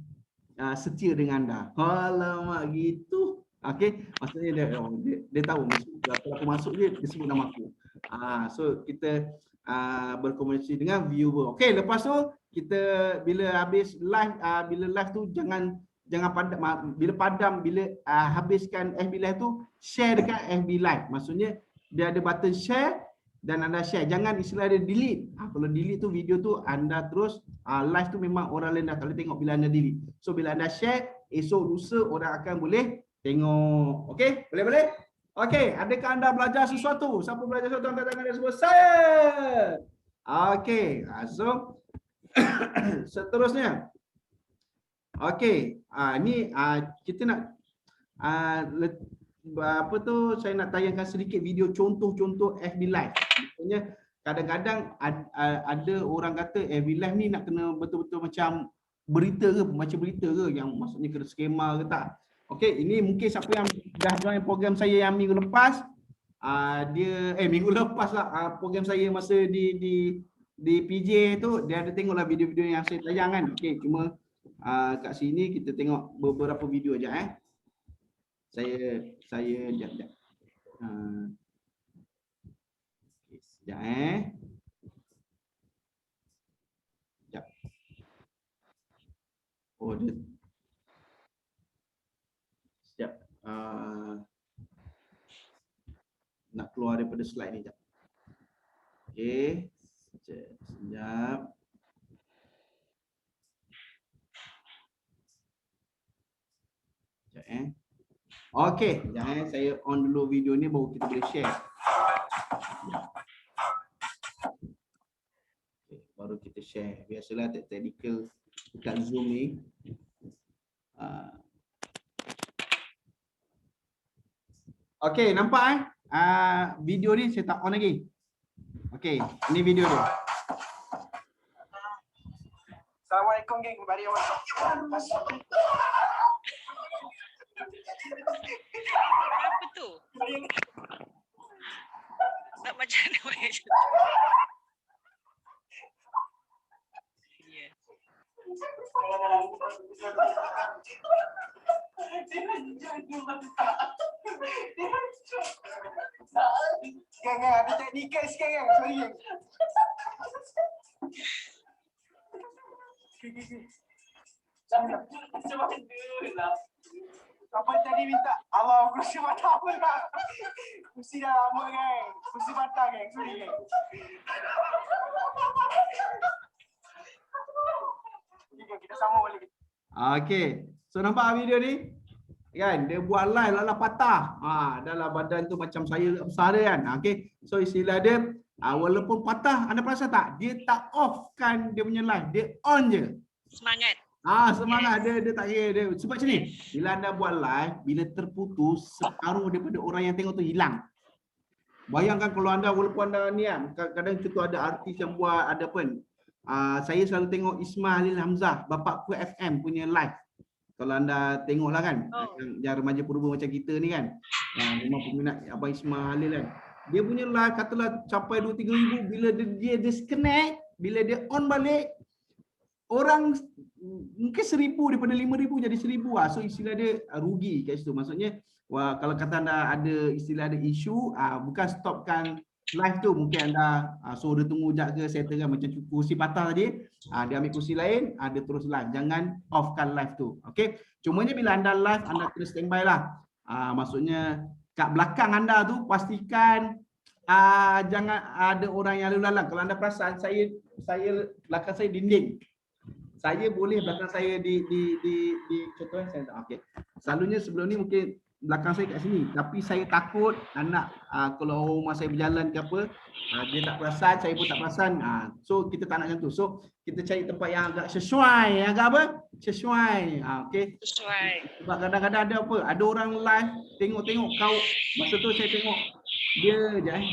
setia dengan anda. Alamak gitu. Okey, maksudnya dia tahu kalau aku masuk dia sebut nama aku. So kita berkomunikasi dengan viewer. Okey, lepas tu kita bila habis live bila live tu jangan padam, bila habiskan FB Live tu share dekat FB Live. Maksudnya dia ada button share, dan anda share. Jangan istilah dia delete. Kalau delete tu video tu anda terus live tu memang orang lain dah tak boleh tengok bila anda delete. So bila anda share, esok lusa orang akan boleh tengok. Okey? Boleh? Okey, adakah anda belajar sesuatu? Siapa belajar sesuatu angkat tangan dan sebut saya. Okey, so seterusnya. Okey, ni kita nak apa tu, saya nak tayangkan sedikit video contoh-contoh FB Live. Maksudnya kadang-kadang ada orang kata FB Live ni nak kena betul-betul macam berita ke, baca berita ke, yang maksudnya kena skema ke tak. Okey, ini mungkin siapa yang dah join program saya yang minggu lepas, minggu lepas lah, program saya masa di PJ tu, dia ada tengoklah video-video yang saya tayang kan. Okey, cuma kat sini kita tengok beberapa video aja. Saya sekejap. Sekejap. Sekejap. Oh, dia. Sekejap. Nak keluar daripada slide ni sekejap. Okey. Sekejap. Sekejap. Okey, jangan saya on dulu video ni baru kita boleh share. Okay, baru kita share. Biasalah technical dekat Zoom ni. Okey, nampak video ni saya tak on lagi. Okey, ini video dia. Assalamualaikum geng, kembali awak. Apa tu? Tak macam mana macam tu. Ya. Geng, ada teknikal sikit geng, sorry geng. Apa tadi minta? Allah, kursi patah apa lah. Kursi dah lama geng. Kursi patah geng, sorry geng. Kita sambung balik. Okey. So nampak video ni? Kan dia buat live lah patah. Dalam badan tu macam saya besar dia kan. Okey. So istilah dia walaupun patah, anda perasan tak? Dia tak off kan dia punya live. Dia on je. Semangat. Semangat. Dia tak kira dia. Sebab macam ni, bila anda buat live, bila terputus, separuh daripada orang yang tengok tu hilang. Bayangkan kalau anda, walaupun anda ni kan, kadang contoh ada artis yang buat, ada apa, saya selalu tengok Ismail Halil Hamzah, Bapak Ku FM punya live. Kalau anda tengoklah kan, yang remaja purba macam kita ni kan, memang peminat Abang Ismail Halil kan. Dia punya live katalah capai 2-3 ribu, bila dia disconnect, bila dia on balik, orang mungkin 1000 daripada 5000 jadi 1000. So istilah dia rugi kat situ. Maksudnya kalau kata anda ada istilah ada isu, bukan stopkan live tu, mungkin anda suruh dia tunggu sekejap ke, settle kan, macam kursi patah tadi, dia ambil kursi lain, dia terus live. Jangan offkan live tu. Okey. Cumanya bila anda live, anda kena standby lah. Maksudnya kat belakang anda tu pastikan jangan ada orang yang lalu lalang. Kalau anda perasan, saya belakang saya dinding. Saya boleh belakang saya di contohnya saya okey. Selalunya sebelum ni mungkin belakang saya kat sini, tapi saya takut anak kalau rumah saya berjalan ke apa, dia tak perasan, saya pun tak perasan. So kita tak nak macam tu. So kita cari tempat yang agak sesuai, agak apa? Sesuai. Okey. Sesuai. Sebab kadang-kadang ada apa? Ada orang live tengok kau. Masa tu saya tengok dia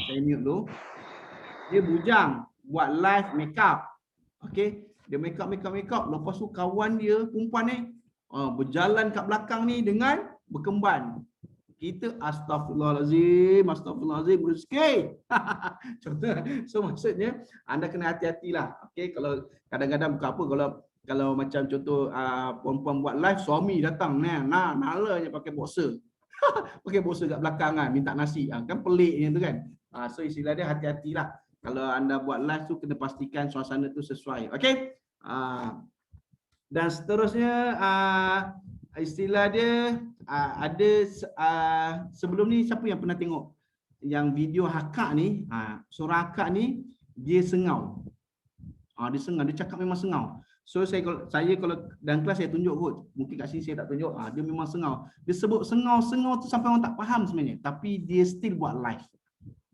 saya mute dulu. Dia bujang buat live make up. Okey. Dia make up. Lepas tu kawan dia perempuan ni berjalan kat belakang ni dengan berkemban. Kita astagfirullahalazim rezeki. Contoh. So maksudnya anda kena hati-hatilah. Okey, kalau kadang-kadang bukan apa, kalau macam contoh perempuan buat live, suami datang nalanya pakai boxer. Pakai boxer kat belakang kan, minta nasi. Kan peliknya tu kan. So istilah dia hati-hatilah. Kalau anda buat live tu kena pastikan suasana tu sesuai. Okey? Dan seterusnya istilah dia ada sebelum ni siapa yang pernah tengok yang video akak ni, suara akak ni dia sengau. Dia sengau, dia cakap memang sengau. So saya kalau dalam kelas saya tunjuk kot. Mungkin kat sini saya tak tunjuk. Dia memang sengau. Dia sebut sengau tu sampai orang tak faham sebenarnya. Tapi dia still buat live.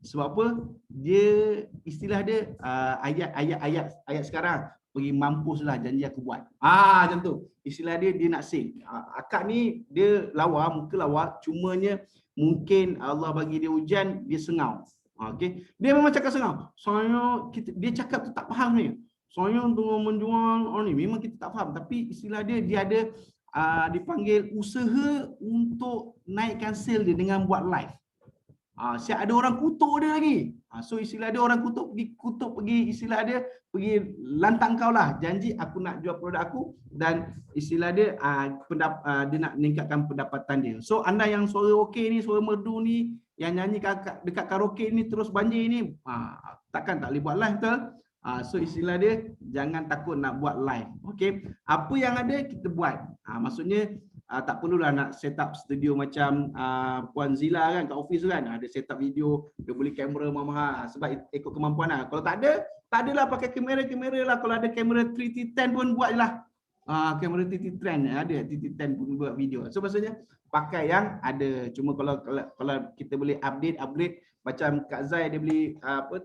Sebab apa? Dia istilah dia ayat sekarang. Pergi mampuslah janji aku buat. Macam tu. Istilah dia nak sing. Akak ni dia lawa, muka lawa. Cumanya mungkin Allah bagi dia ujian, dia sengau. Okey. Dia memang cakap sengau. Dia cakap tu tak faham ni. Saya tengah menjual ni memang kita tak faham, tapi istilah dia ada dipanggil usaha untuk naikkan sale dia dengan buat live. Siap ada orang kutuk dia lagi. So istilah dia orang kutuk pergi istilah dia pergi lantang kau lah, janji aku nak jual produk aku, dan istilah dia dia nak meningkatkan pendapatan dia. So anda yang suara okey ni, suara merdu ni, yang nyanyi dekat karaoke ni terus banjir ni, takkan tak boleh buat live betul? So istilah dia jangan takut nak buat live. Okey, apa yang ada kita buat. Maksudnya tak perlulah nak set up studio macam Puan Zila kan kat office kan. Ada set up video, dia beli kamera mahal sebab ikut kemampuan lah. Kalau tak adalah pakai kamera lah. Kalau ada kamera 3T10 pun buat je lah. Kamera 3T10 ada, 3T10 pun buat video. So maksudnya pakai yang ada. Cuma kalau kita boleh update macam Kak Zai dia beli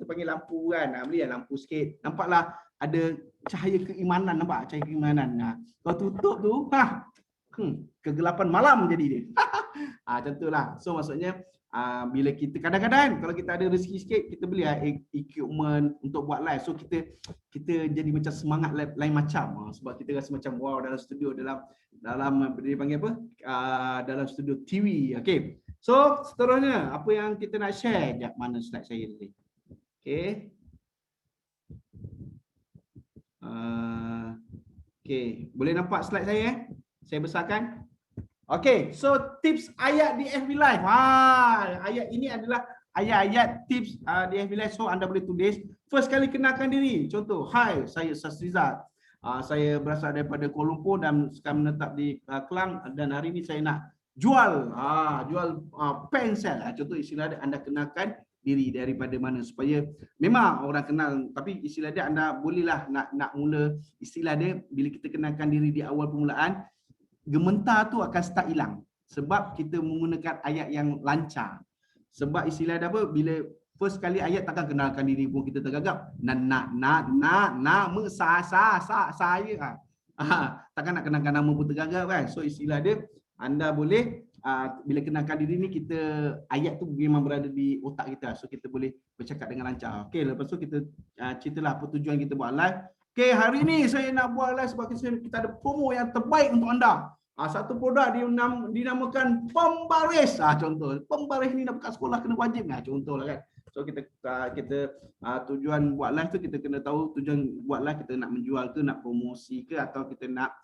panggil lampu kan, beli lampu sikit. Nampaklah ada cahaya keimanan, nampak cahaya keimanan. Kalau tutup tu kegelapan malam jadi dia. Macam itulah. So maksudnya bila kita kadang-kadang kalau kita ada rezeki sikit, kita beli equipment untuk buat live. So kita jadi macam semangat lain macam. Sebab kita rasa macam wow dalam studio, dalam dia panggil apa? Dalam studio TV. Okey. So seterusnya apa yang kita nak share? Sekejap, mana slide saya tadi? Okey. Okey, boleh nampak slide saya? Saya besarkan. Okey, so tips ayat di FB Live. Ayat ini adalah ayat-ayat tips di FB Live. So anda boleh tulis. First kali kenalkan diri. Contoh, hai, saya Sastrizal. Saya berasal daripada Kuala Lumpur dan sekarang menetap di Kelang, dan hari ini saya nak jual pensel. Contoh istilah dia, anda kenalkan diri daripada mana supaya memang orang kenal, tapi istilah dia anda bolehlah nak mula istilah dia bila kita kenalkan diri di awal permulaan, gementar tu akan start hilang sebab kita menggunakan ayat yang lancar. Sebab istilah dia apa, bila first kali ayat takkan kenalkan diri pun kita tergagap. Saya. Takkan nak kenalkan nama pun tergagap kan. So istilah dia anda boleh bila kenalkan diri ni, kita ayat tu memang berada di otak kita. So kita boleh bercakap dengan lancar. Okey, lepas tu kita ceritalah apa tujuan kita buat live. Okey, hari ni saya nak buat live sebab kita ada promo yang terbaik untuk anda. Satu produk dinamakan pembaris. Contoh, pembaris ni nak buka sekolah kena wajib contohlah kan. So kita tujuan buat live tu kita kena tahu tujuan buat live, kita nak menjual ke, nak promosi ke, atau kita nak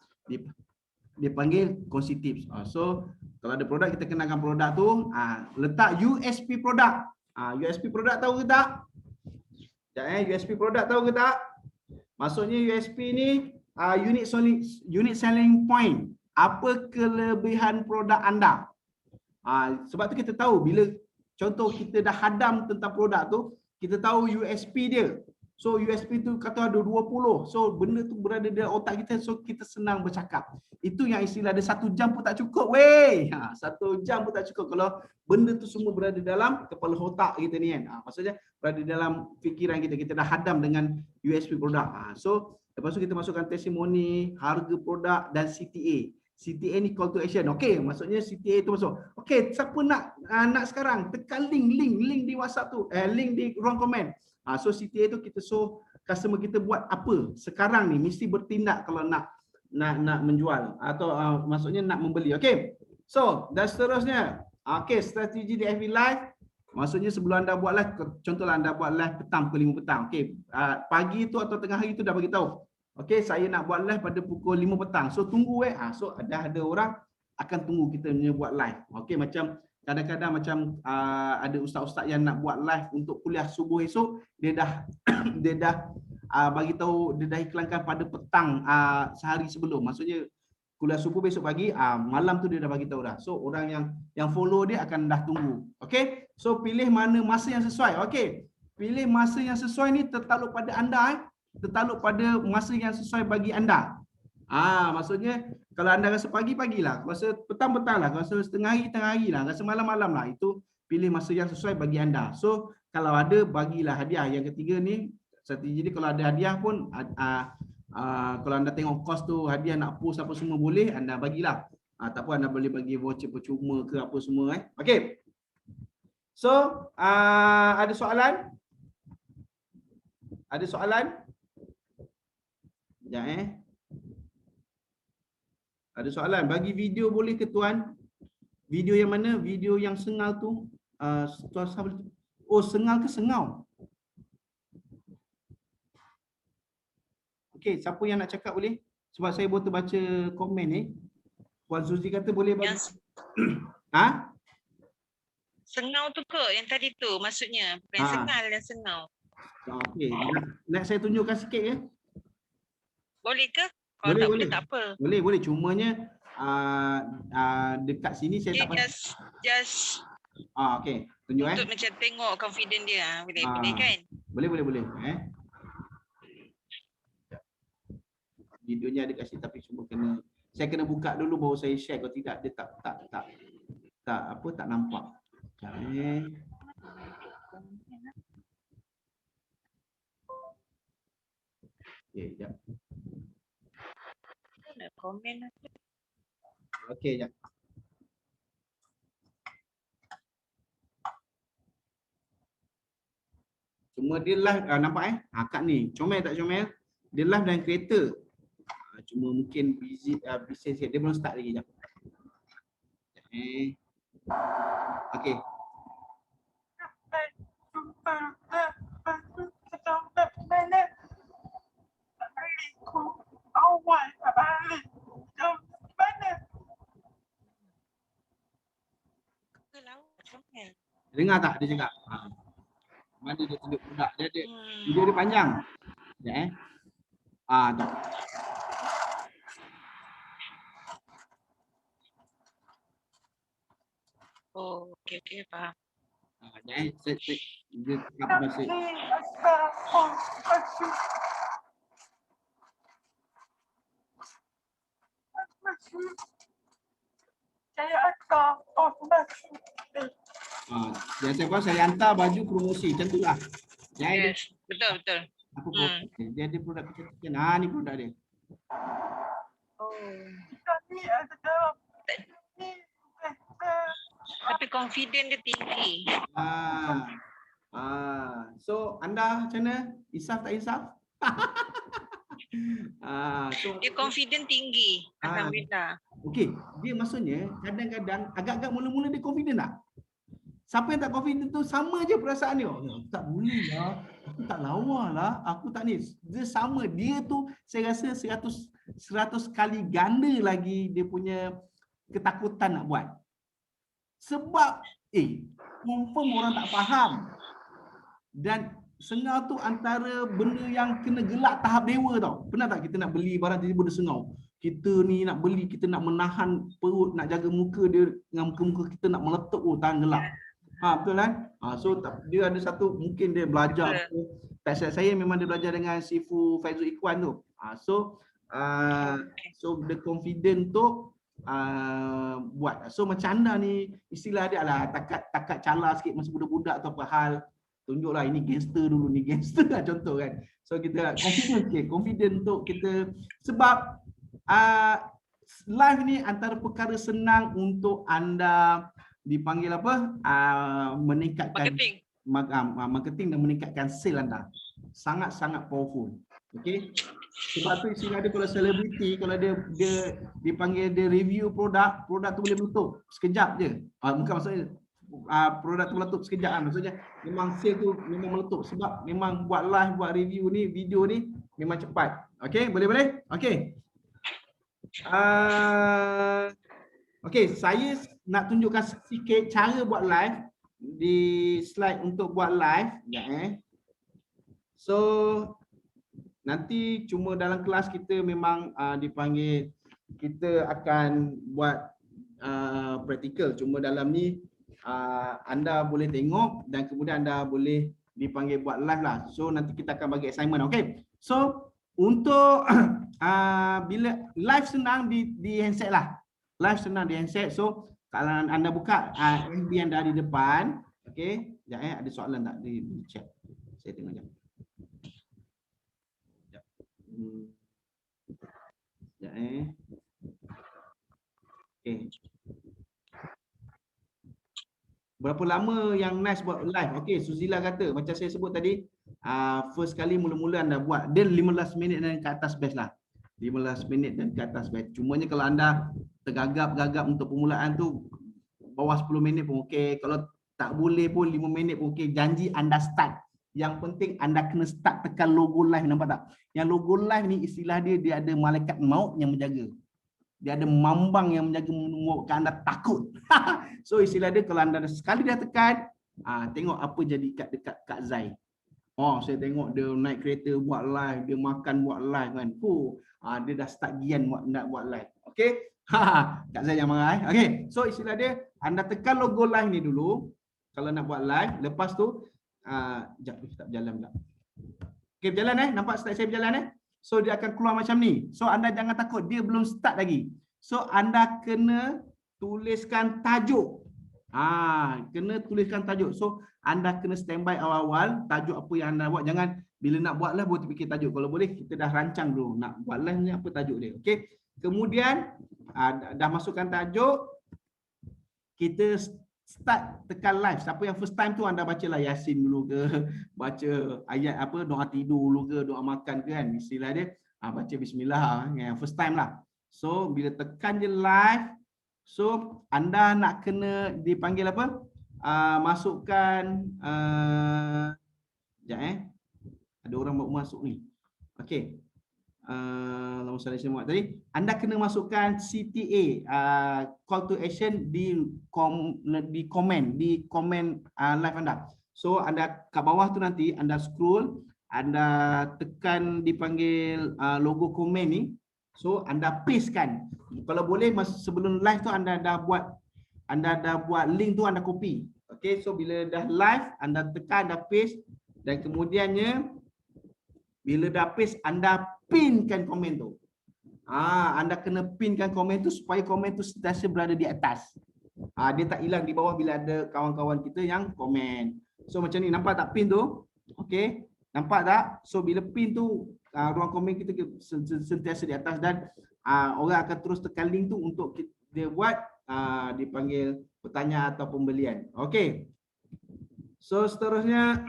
dipanggil kongsi tips. So kalau ada produk, kita kenalkan produk tu, letak USP produk. USP produk tahu ke tak? USP produk tahu ke tak? Maksudnya USP ni unique selling point. Apa kelebihan produk anda? Sebab tu kita tahu bila contoh kita dah hadam tentang produk tu, kita tahu USP dia. So USP tu kata ada 20. So benda tu berada dalam otak kita, so kita senang bercakap. Itu yang istilah dia 1 jam pun tak cukup weh. 1 jam pun tak cukup kalau benda tu semua berada dalam kepala otak kita ni kan. Maksudnya berada dalam fikiran kita, kita dah hadam dengan USP produk. So lepas tu kita masukkan testimoni, harga produk dan CTA. CTA ni call to action. Okey, maksudnya CTA tu masuk. Okey, siapa nak sekarang, tekan link di WhatsApp tu, link di ruang komen. So CTA tu kita show customer kita buat apa sekarang ni, mesti bertindak kalau nak menjual atau maksudnya nak membeli. Okey. So, dan seterusnya. Okey, strategi di FB Live. Maksudnya sebelum anda buat live, contohlah anda buat live petang pukul 5 petang. Okey, pagi tu atau tengah hari tu dah bagi tahu. Okey, saya nak buat live pada pukul 5 petang. So tunggu so ada orang akan tunggu kita punya buat live. Okey, macam kadang-kadang macam ada ustaz-ustaz yang nak buat live untuk kuliah subuh esok, dia dah bagi tahu, dia dah iklankan pada petang sehari sebelum. Maksudnya kuliah subuh besok pagi, malam tu dia dah bagi tahu dah. So orang yang follow dia akan dah tunggu. Okey. So pilih mana masa yang sesuai. Okey. Pilih masa yang sesuai ni tertakluk pada anda, tertakluk pada masa yang sesuai bagi anda. Maksudnya kalau anda rasa pagi, pagilah. Kalau rasa petang lah. Kalau rasa tengah hari lah. Rasa malam lah. Itu pilih masa yang sesuai bagi anda. So kalau ada, bagilah hadiah. Yang ketiga ni strategi dia, kalau ada hadiah pun kalau anda tengok kos tu hadiah nak post apa semua boleh, anda bagilah. Tak apa, anda boleh bagi voucher percuma ke apa semua. Okey. So ada soalan? Ada soalan? Sekejap Ada soalan? Bagi video boleh ke tuan? Video yang mana? Video yang sengal tu? Oh, sengal ke sengau? Okey, siapa yang nak cakap boleh? Sebab saya baru terbaca komen ni. Puan Suzy kata boleh bagi. Yang Ha? sengau tu ke yang tadi tu maksudnya? Bukan sengal yang sengau. Okey, nak saya tunjukkan sikit ke? Boleh ke? Kalau tak boleh tak apa. Boleh. Cumanya dekat sini saya Dia tak just okey, tunjuk untuk macam tengok confident dia. Boleh kan? Boleh. Videonya ada kasih tapi cuma saya kena buka dulu baru saya share, kalau tidak dia tak nampak. Okey, jap. Ada komen. Okey, jap. Cuma dia live, nampak kat ni. Comel tak comel? Dia live dalam kereta. Cuma mungkin busy sikit. Dia belum start lagi, jap. Okey. Dengar tak dia cakap? Mana dia tunjuk produk dia ada. Video dia panjang. Ya tak. Oh, okey faham. Set dia apa masih. Saya hantar baju promosi macam itulah. Yes, betul. Apa dia ada produk kecantikan. Ni produk dia. Tapi confident dia tinggi. So anda macam mana? Insaf tak insaf? So Dia confident tinggi. Alhamdulillah. okey, dia maksudnya kadang-kadang agak-agak mula-mula dia confident tak? Siapa yang tak confident tu sama je perasaan dia. Tak boleh lah. Aku tak lawa lah. Aku tak ni. Dia sama. Dia tu saya rasa 100 kali ganda lagi dia punya ketakutan nak buat. Sebab confirm orang tak faham. Dan sengau tu antara benda yang kena gelak tahap dewa tau. Pernah tak kita nak beli barang tiba-tiba dia sengau? Kita ni nak beli, kita nak menahan perut, nak jaga muka dia, dengan muka-muka kita nak meletup, tahan gelap. Betul kan? So dia ada satu, mungkin dia belajar. Tak silap saya memang dia belajar dengan Sifu Faizul Ikhwan tu. So the confident tu buat. So macam anda ni, istilah dia adalah takat cala sikit masa budak-budak atau apa hal. Tunjuklah ini gangster dulu, ni gangster lah contoh kan. So kita confident untuk kita, sebab live ni antara perkara senang untuk anda dipanggil apa? Meningkatkan marketing dan meningkatkan sale anda. Sangat-sangat powerful. Okey. Sebab tu istilah dia kalau selebriti, kalau dia dipanggil dia review produk tu boleh meletup sekejap je. Bukan maksudnya produk tu meletup sekejap kan. Maksudnya memang sale tu memang meletup sebab memang buat live, buat review ni, video ni memang cepat. Okey, boleh? Okey. Okey, saya nak tunjukkan sikit cara buat live di slide untuk buat live. So nanti cuma dalam kelas kita memang dipanggil kita akan buat praktikal. Cuma dalam ni anda boleh tengok dan kemudian anda boleh dipanggil buat live lah. So nanti kita akan bagi assignment. Okay. So untuk bila live senang di handset lah. Live senang di handset. So kalau anda buka FB anda di depan. Okay. Sekejap ada soalan tak di chat? Saya tengok sekejap. Sekejap Okay. Berapa lama yang Nas buat live? Okey, Suzila kata macam saya sebut tadi, first kali mula-mula anda buat dia 15 minit dan ke atas best lah. 15 minit dan ke atas best. Cumanya kalau anda tergagap-gagap untuk permulaan tu bawah 10 minit pun okey. Kalau tak boleh pun 5 minit pun okey. Janji anda start. Yang penting anda kena start tekan logo live, nampak tak? Yang logo live ni istilah dia ada malaikat maut yang menjaga. Dia ada mambang yang menjaga membuatkan anda takut. So istilah dia kalau anda sekali dah tekan, tengok apa jadi dekat Kak Zai. Oh, saya tengok dia naik kereta buat live, dia makan buat live kan. Dia dah start gian nak buat live. Okey? Kak Zai yang marah. Okey. So istilah dia anda tekan logo live ni dulu kalau nak buat live, lepas tu jap tak berjalan pula. Okey, berjalan nampak start saya berjalan So dia akan keluar macam ni. So anda jangan takut, dia belum start lagi. So anda kena tuliskan tajuk. Kena tuliskan tajuk. So anda kena standby awal-awal tajuk apa yang anda buat. Jangan bila nak buat live baru terfikir tajuk. Kalau boleh kita dah rancang dulu nak buat live ni apa tajuk dia. Okey. Kemudian dah masukkan tajuk, kita start tekan live. Siapa yang first time tu anda bacalah Yasin dulu ke, baca ayat apa, doa tidur dulu ke, doa makan ke kan. Istilah dia baca bismillah yang first time lah. So bila tekan je live, so anda nak kena dipanggil apa? Masukkan sekejap ada orang baru masuk ni. Okey. Lama saya semua tadi anda kena masukkan CTA call to action di komen live anda. So anda kat bawah tu nanti anda scroll, anda tekan dipanggil logo komen ni. So anda pastekan. Kalau boleh sebelum live tu anda dah buat link tu anda copy. Okey, so bila dah live anda tekan, anda paste dan kemudiannya bila dah paste anda pinkan komen tu. Anda kena pinkan komen tu supaya komen tu sentiasa berada di atas. Dia tak hilang di bawah bila ada kawan-kawan kita yang komen. So macam ni, nampak tak pin tu? Okey, nampak tak? So bila pin tu ruang komen kita sentiasa di atas dan orang akan terus tekan link tu untuk dia buat dipanggil pertanyaan atau pembelian. Okey. So seterusnya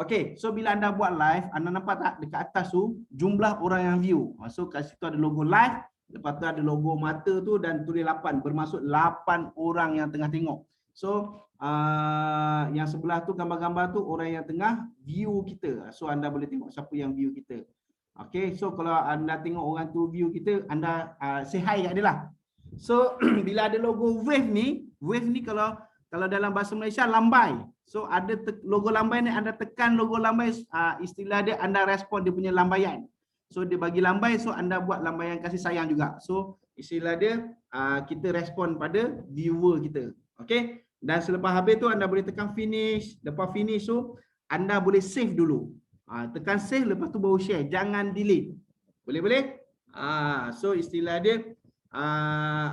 okey, so bila anda buat live, anda nampak tak dekat atas tu jumlah orang yang view. So kat situ ada logo live, lepas tu ada logo mata tu dan tulis 8, bermaksud 8 orang yang tengah tengok. So yang sebelah tu gambar-gambar tu orang yang tengah view kita. So anda boleh tengok siapa yang view kita. Okey, so kalau anda tengok orang tu view kita, anda say hi kat dia lah. So bila ada logo wave ni kalau dalam bahasa Malaysia lambai. So ada logo lambai ni, anda tekan logo lambai, istilah dia anda respon dia punya lambaian. So dia bagi lambai, so anda buat lambaian kasih sayang juga. So istilah dia kita respon pada viewer kita. Okey. Dan selepas habis tu anda boleh tekan finish. Lepas finish tu anda boleh save dulu. Tekan save, lepas tu baru share. Jangan delete. Boleh? So istilah dia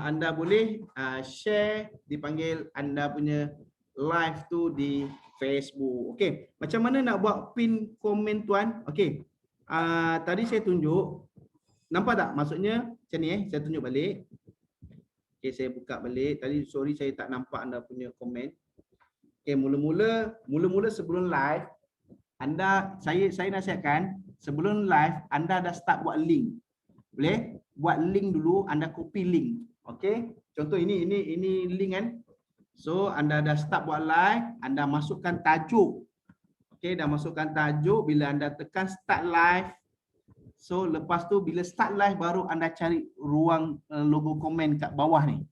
anda boleh share, dipanggil anda punya live tu di Facebook. Okey, macam mana nak buat pin komen tuan? Okey, tadi saya tunjuk, nampak tak? Maksudnya macam ni saya tunjuk balik. Okey, saya buka balik. Tadi sorry saya tak nampak anda punya komen. Okey, mula-mula sebelum live saya nasihatkan sebelum live anda dah start buat link. Boleh? Buat link dulu, anda copy link. Okey? Contoh ini link kan. So anda dah start buat live, anda masukkan tajuk. Okey, dah masukkan tajuk, bila anda tekan start live. So lepas tu bila start live baru anda cari ruang logo komen kat bawah ni.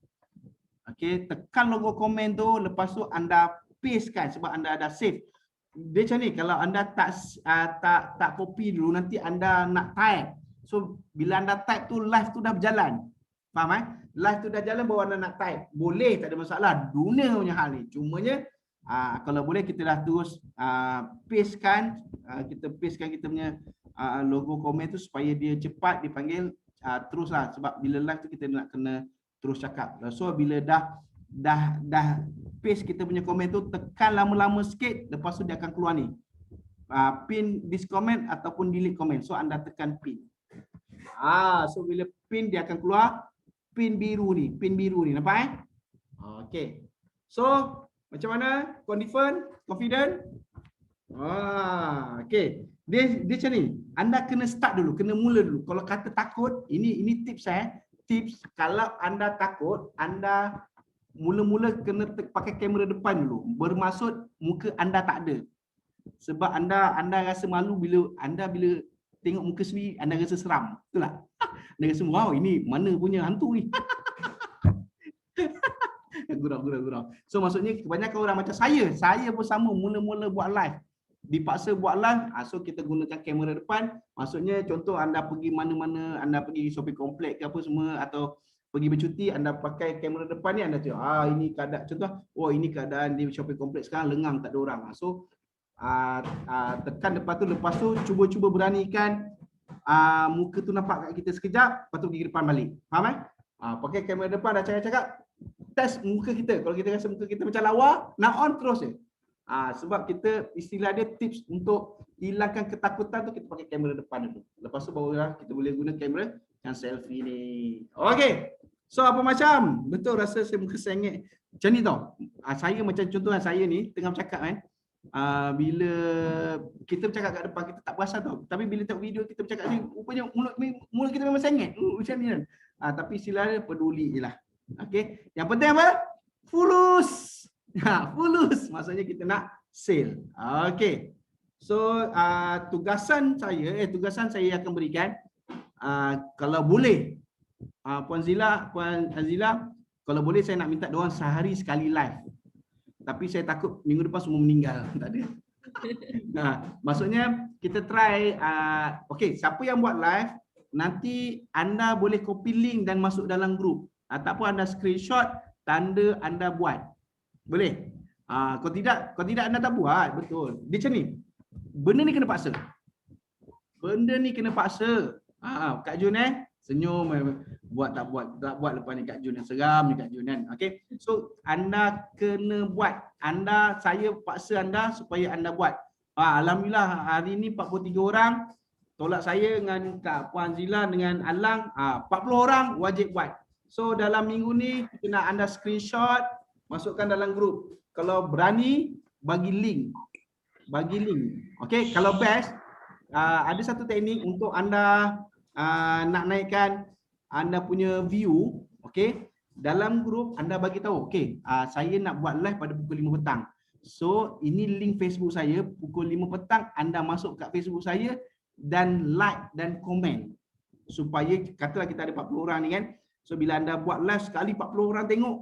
Okey, tekan logo komen tu, lepas tu anda pastekan sebab anda dah save. Dia macam ni, kalau anda tak copy dulu, nanti anda nak type. So bila anda type tu live tu dah berjalan. Faham Live tu dah jalan baru anda nak type. Boleh, tak ada masalah. Dunia punya hal ni. Cumanya kalau boleh kita dah terus pastekan kita punya logo komen tu supaya dia cepat dipanggil teruslah, sebab bila live tu kita nak kena terus cakap. So bila dah paste kita punya komen tu, tekan lama-lama sikit, lepas tu dia akan keluar ni. Pin this comment ataupun delete comment. So anda tekan pin. So bila pin dia akan keluar pin biru ni, nampak Okey. So macam mana? Confident? Okey. Dia macam ni. Anda kena start dulu, kena mula dulu. Kalau kata takut, ini tips Tips kalau anda takut, anda mula-mula kena pakai kamera depan dulu. Bermaksud muka anda tak ada. Sebab anda rasa malu bila tengok muka sendiri, anda rasa seram. Betul tak? Anda rasa, wow, ini mana punya hantu ni? Gurau. So maksudnya kebanyakan orang macam saya pun sama, mula-mula buat live. Dipaksa buat live, so kita gunakan kamera depan. Maksudnya contoh anda pergi mana-mana, anda pergi shopping komplek ke apa semua, atau pergi bercuti, anda pakai kamera depan ni, anda tengok, ini keadaan, contoh, ini keadaan di shopping komplek sekarang, lengang, tak ada orang. So tekan lepas tu cuba beranikan muka tu nampak kat kita sekejap, lepas tu pergi depan balik. Faham pakai kamera depan, dah cakap test muka kita. Kalau kita rasa muka kita macam lawa, nak on terus je. Sebab kita istilah dia tips untuk hilangkan ketakutan tu, kita pakai kamera depan dulu. Lepas tu barulah kita boleh guna kamera yang selfie ni. Okey. So apa macam? Betul rasa saya muka sengit. Macam ni tau. Saya macam contohnya saya ni tengah bercakap bila kita bercakap kat depan kita tak perasan tau. Tapi bila tengok video kita bercakap ni, rupanya mulut kita memang sengit. Macam ni kan. Tapi istilahnya peduli je lah. Okey. Yang penting apa? Fulus. Fulus. Maksudnya kita nak sale. Okey. So tugasan saya akan berikan, kalau boleh Puan Azila, kalau boleh saya nak minta diorang sehari sekali live. Tapi saya takut minggu depan semua meninggal. Tak ada. Maksudnya kita try, okey, siapa yang buat live, nanti anda boleh copy link dan masuk dalam grup. Ataupun anda screenshot tanda anda buat. Boleh? Kalau tidak anda tak buat, betul. Dia macam ni. Benda ni kena paksa. Kak Jun senyum, buat tak buat lepas ni Kak Jun, seram ni Kak Jun kan. Okey. So anda kena buat. Saya paksa anda supaya anda buat. Alhamdulillah hari ni 43 orang. Tolak saya dengan Kak Puan Zila dengan Alang, 40 orang wajib buat. So dalam minggu ni kita nak anda screenshot, masukkan dalam grup. Kalau berani bagi link. Okey, kalau best ada satu teknik untuk anda nak naikkan anda punya view, okey. Dalam grup anda bagi tahu, okey, saya nak buat live pada pukul 5 petang. So ini link Facebook saya, pukul 5 petang anda masuk kat Facebook saya dan like dan komen. Supaya katalah kita ada 40 orang ni kan. So bila anda buat live sekali 40 orang tengok,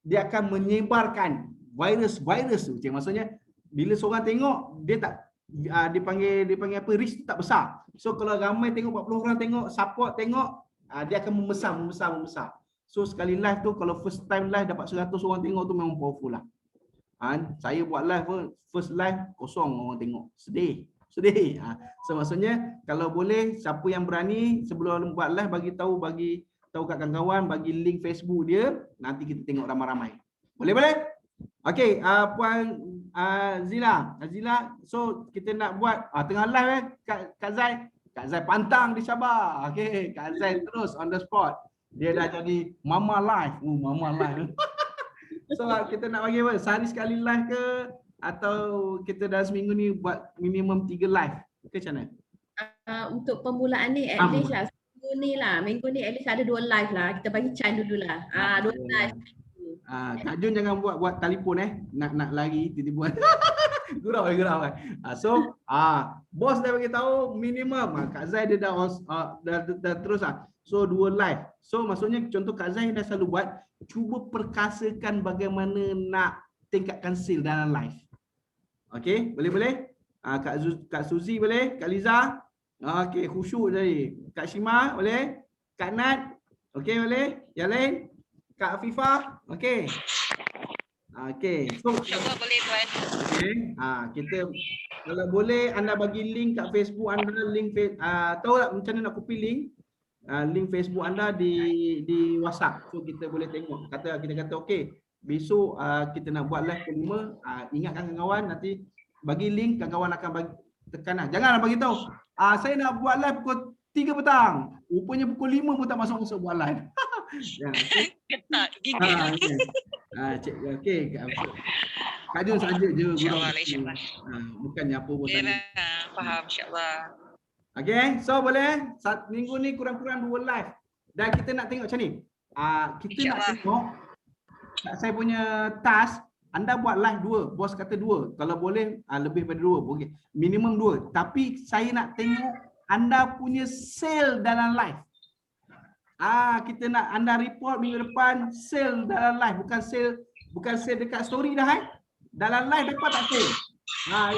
dia akan menyebarkan virus tu. Maksudnya bila seorang tengok, dia tak dipanggil apa, reach tak besar. So kalau ramai tengok, 40 orang tengok, support tengok, dia akan membesar. So sekali live tu, kalau first time live dapat 100 orang tengok tu memang powerful lah. Saya buat live pun first live kosong orang tengok. Sedih. So maksudnya kalau boleh siapa yang berani sebelum buat live bagi tahu kat kawan-kawan, bagi link Facebook dia, nanti kita tengok ramai-ramai. Boleh? Okey, Puan Zila, so kita nak buat tengah live Kak Zai pantang di Sabah. Okey, Kak Zai terus on the spot. Dia dah jadi mama live. Mama live. So kita nak bagi apa? Sehari sekali live ke, atau kita dalam seminggu ni buat minimum 3 live ke macam mana? Untuk permulaan ni at least lah minggu ni at least ada 2 live lah. Kita bagi chance dululah. 2 live. Kak Jun jangan buat telefon nak lari tiba-tiba. Gurau. So bos dah bagi tahu minimum. Kak Zai dia dah terus lah. So 2 live. So maksudnya contoh Kak Zai dah selalu buat, cuba perkasakan bagaimana nak tingkatkan sale dalam live. Okey, boleh? Kak Suzy boleh? Kak Liza? Okey, khusyuk tadi. Kak Shima boleh? Kak Nat, okey boleh? Yang lain? Kak Afifah, okey. Okey. So, InsyaAllah boleh tuan. okey. Kita kalau boleh anda bagi link kat Facebook anda, link tahu tak macam mana nak copy link? Link Facebook anda di WhatsApp. So kita boleh tengok. Kita kata okey, besok kita nak buat live pukul 5. Ingatkan kawan-kawan nanti bagi link, kawan-kawan akan bagi tekan lah. Janganlah bagi tahu. Saya nak buat live pukul 3 petang. Rupanya pukul 5 pun tak masuk buat live. Ya, okay. Ketat, gigil. Okey. Kak Jun saja je gurau. InsyaAllah, insyaAllah. Bukannya apa pun Boleh saja. lah, faham insyaAllah. Okay, so boleh minggu ni kurang-kurang 2 live. Dan kita nak tengok macam ni. Kita nak tengok saya punya task. Anda buat live 2, bos kata 2. Kalau boleh lebih daripada 2, okay. Minimum 2. Tapi saya nak tengok anda punya sale dalam live. Kita nak anda report minggu depan sale dalam live, bukan sale dekat story dah. Dalam live dapat tak sale?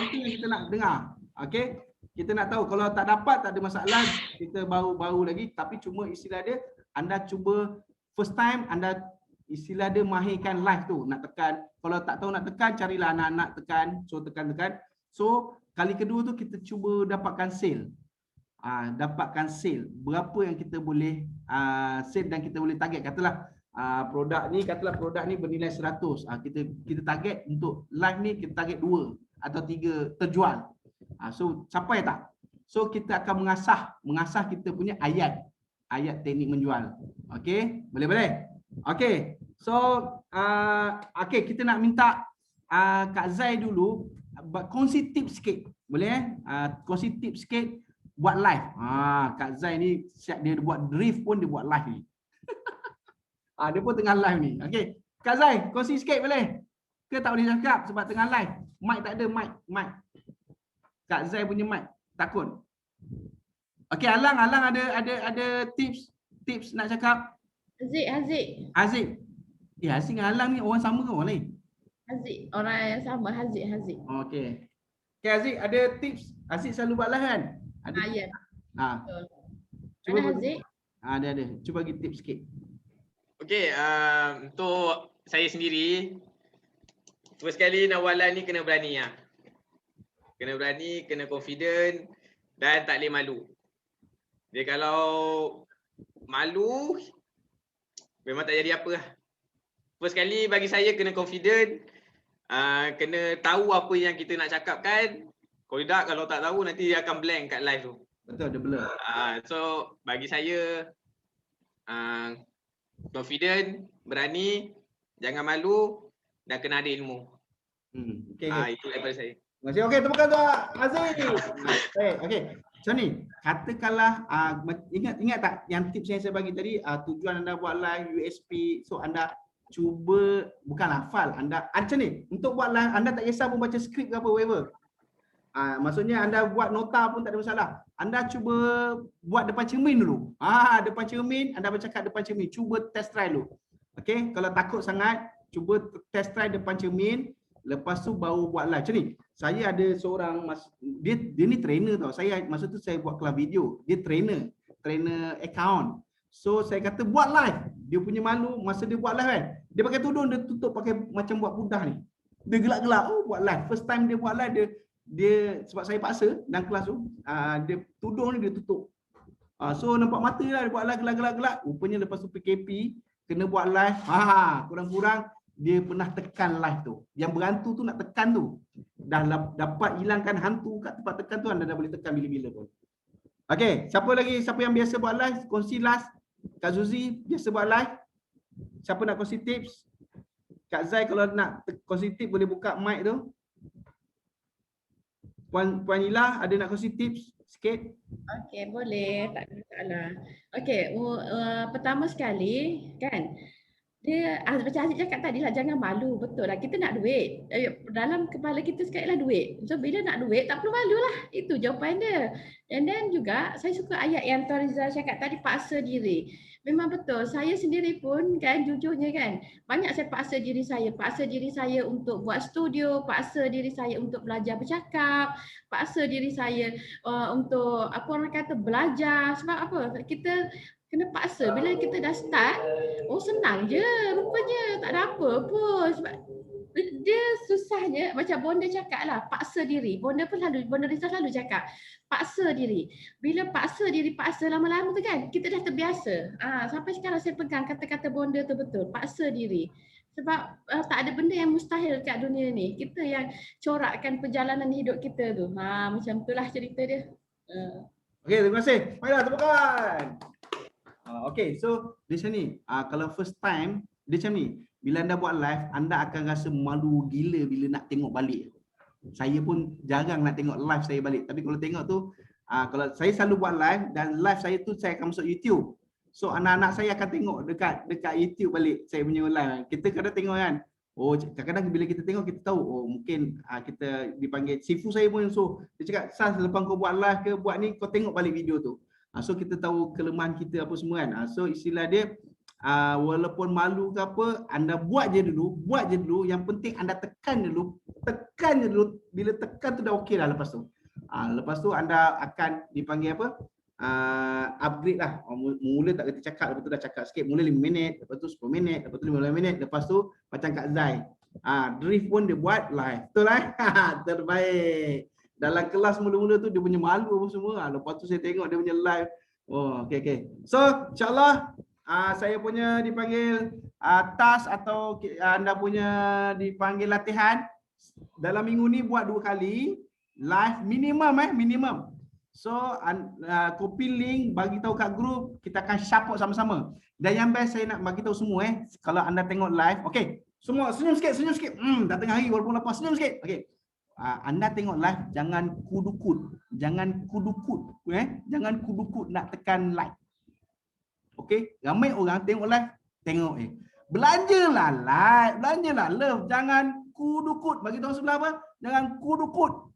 Itu yang kita nak dengar. Okey. Kita nak tahu kalau tak dapat tak ada masalah, kita baru lagi, tapi cuma istilah dia anda cuba first time anda istilah dia mahirkan live tu, nak tekan. Kalau tak tahu nak tekan, carilah anak-anak tekan, so tekan. So kali kedua tu kita cuba dapatkan sale. Dapatkan sale. Berapa yang kita boleh sale dan kita boleh target. Katalah produk ni bernilai 100. Kita target untuk live ni kita target 2 atau 3 terjual. So capai tak? So kita akan mengasah kita punya ayat teknik menjual. Okey, boleh. Okey. So okey, kita nak minta Kak Zai dulu kongsi tips sikit. Boleh? Kongsi tips sikit buat live. Kak Zai ni siap dia buat drift pun dia buat live ni. Dia pun tengah live ni. Okey. Kak Zai, kongsi sikit boleh? Ke tak boleh cakap sebab tengah live? Mic tak ada, mic. Kak Zai punya mic takut. Okey, Alang ada tips nak cakap? Haziq. Haziq dengan Alang ni orang sama ke orang lain? Haziq, orang yang sama. Haziq. Okey. Okay, Haziq ada tips. Haziq selalu buat live kan? Ada. Ya. Cuba Mana Haziq? ada. Cuba bagi tips sikit. Okey, untuk saya sendiri, first kali nak buat live ni kena berani lah. Kena berani, kena confident dan tak boleh malu. Dia kalau malu, memang tak jadi apa lah. First kali bagi saya kena confident, kena tahu apa yang kita nak cakapkan. Kalau tak tahu nanti dia akan blank kat live tu. Betul, dia blur. So bagi saya confident, berani, jangan malu dan kena ada ilmu. Okay. Itu daripada saya. Terima kasih. Okey, temukan tu Haziq. Okey. Macam ni, katakanlah ingat tak yang tips yang saya bagi tadi, tujuan anda buat live USP, so anda cuba bukan hafal, anda macam ni, untuk buat live anda tak kisah pun baca skrip ke apa whatever. Maksudnya anda buat nota pun tak ada masalah. Anda cuba buat depan cermin dulu. Depan cermin, anda bercakap depan cermin, cuba test try dulu. Okey, kalau takut sangat, cuba test try depan cermin. Lepas tu baru buat live. Macam ni, saya ada seorang dia ni trainer tau. Masa tu saya buat kelas video. Dia trainer account. So saya kata buat live. Dia punya malu masa dia buat live kan. Dia pakai tudung, dia tutup pakai macam buat budah ni. Dia gelak-gelak buat live. First time dia buat live dia sebab saya paksa dalam kelas tu, dia tudung ni dia tutup. So nampak mata lah dia buat live gelak-gelak. Rupanya lepas tu PKP kena buat live. Kurang-kurang dia pernah tekan live tu. Yang berhantu tu nak tekan tu. Dah dapat hilangkan hantu kat tempat tekan tu, anda dah boleh tekan bila-bila pun. Okey, siapa yang biasa buat live? Kongsi last. Kak Zuzi biasa buat live. Siapa nak kongsi tips? Kak Zai kalau nak kongsi tips boleh buka mic tu. Puan Ila ada nak kongsi tips sikit? Okey, boleh. Tak ada masalah. Okey, pertama sekali kan, dia macam Haziq cakap tadi lah, jangan malu. Betul lah, kita nak duit. Dalam kepala kita sekali lah duit. So bila nak duit tak perlu malu lah. Itu jawapan dia. And then juga saya suka ayat yang Tuan Rizal cakap tadi, paksa diri. Memang betul. Saya sendiri pun kan jujurnya kan, banyak saya paksa diri saya untuk buat studio, paksa diri saya untuk belajar bercakap, paksa diri saya untuk apa orang kata belajar. Sebab apa? Kita kena paksa. Bila kita dah start, oh senang je rupanya, tak ada apa pun. Sebab dia susahnya macam Bonda cakap lah, paksa diri. Bonda Rizal selalu cakap, paksa diri. Bila paksa diri, paksa lama-lama tu kan, kita dah terbiasa. Sampai sekarang saya pegang kata-kata Bonda tu betul, paksa diri. Sebab tak ada benda yang mustahil kat dunia ni. Kita yang corakkan perjalanan hidup kita tu. Macam itulah cerita dia. Okey, terima kasih. Marilah tepukan. Okey, so di sini kalau first time dia macam ni. Bila anda buat live, anda akan rasa malu gila bila nak tengok balik. Saya pun jarang nak tengok live saya balik. Tapi kalau tengok tu, kalau saya selalu buat live dan live saya tu saya akan masuk YouTube. So anak-anak saya akan tengok dekat YouTube balik saya punya live. Kita kadang tengok kan. Oh, kadang-kadang bila kita tengok kita tahu oh mungkin kita dipanggil sifu saya pun so dia cakap Sas lepas kau buat live ke buat ni kau tengok balik video tu. So kita tahu kelemahan kita apa semua kan. So istilah dia walaupun malu ke apa, anda buat je dulu, yang penting anda tekan je dulu, bila tekan tu dah okey dah lepas tu. Lepas tu anda akan dipanggil apa? Upgrade lah. Mula tak kena cakap, lepas tu dah cakap sikit, mula 5 minit, lepas tu 10 minit, lepas tu 15 minit, lepas tu macam Kak Zai. Drift pun dia buat live. Betul lah? Terbaik. Dalam kelas mula-mula tu dia punya malu apa semua. Lepas tu saya tengok dia punya live. Oh, okey. So, insyaAllah saya punya dipanggil task atau anda punya dipanggil latihan dalam minggu ni buat 2 kali live minimum. So copy link bagi tahu kat grup, kita akan support sama-sama. Dan yang best saya nak bagi tahu semua kalau anda tengok live, okey. Semua senyum sikit. Dah tengah hari walaupun lapar, senyum sikit. Okey. Anda tengok live jangan kudukut. Jangan kudukut nak tekan like. Okey, ramai orang tengok live, tengok belanjalah like, belanjalah love, jangan kudukut. Bagi tahu sebelah apa? Jangan kudukut.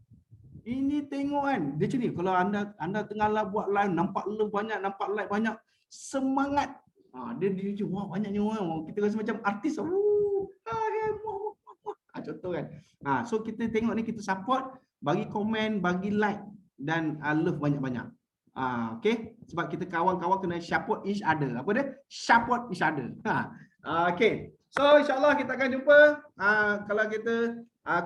Ini tengok kan. Dia macam ni, kalau anda tengah lah buat live, nampak love banyak, nampak like banyak, semangat. Dia wah banyaknya orang. Kita rasa macam artis. Contoh kan. So kita tengok ni, kita support, bagi komen, bagi like dan love banyak-banyak. Okay, sebab kita kawan-kawan kena support each other. Apa dia? Support each other. Okay, so insyaAllah kita akan jumpa. Kalau kita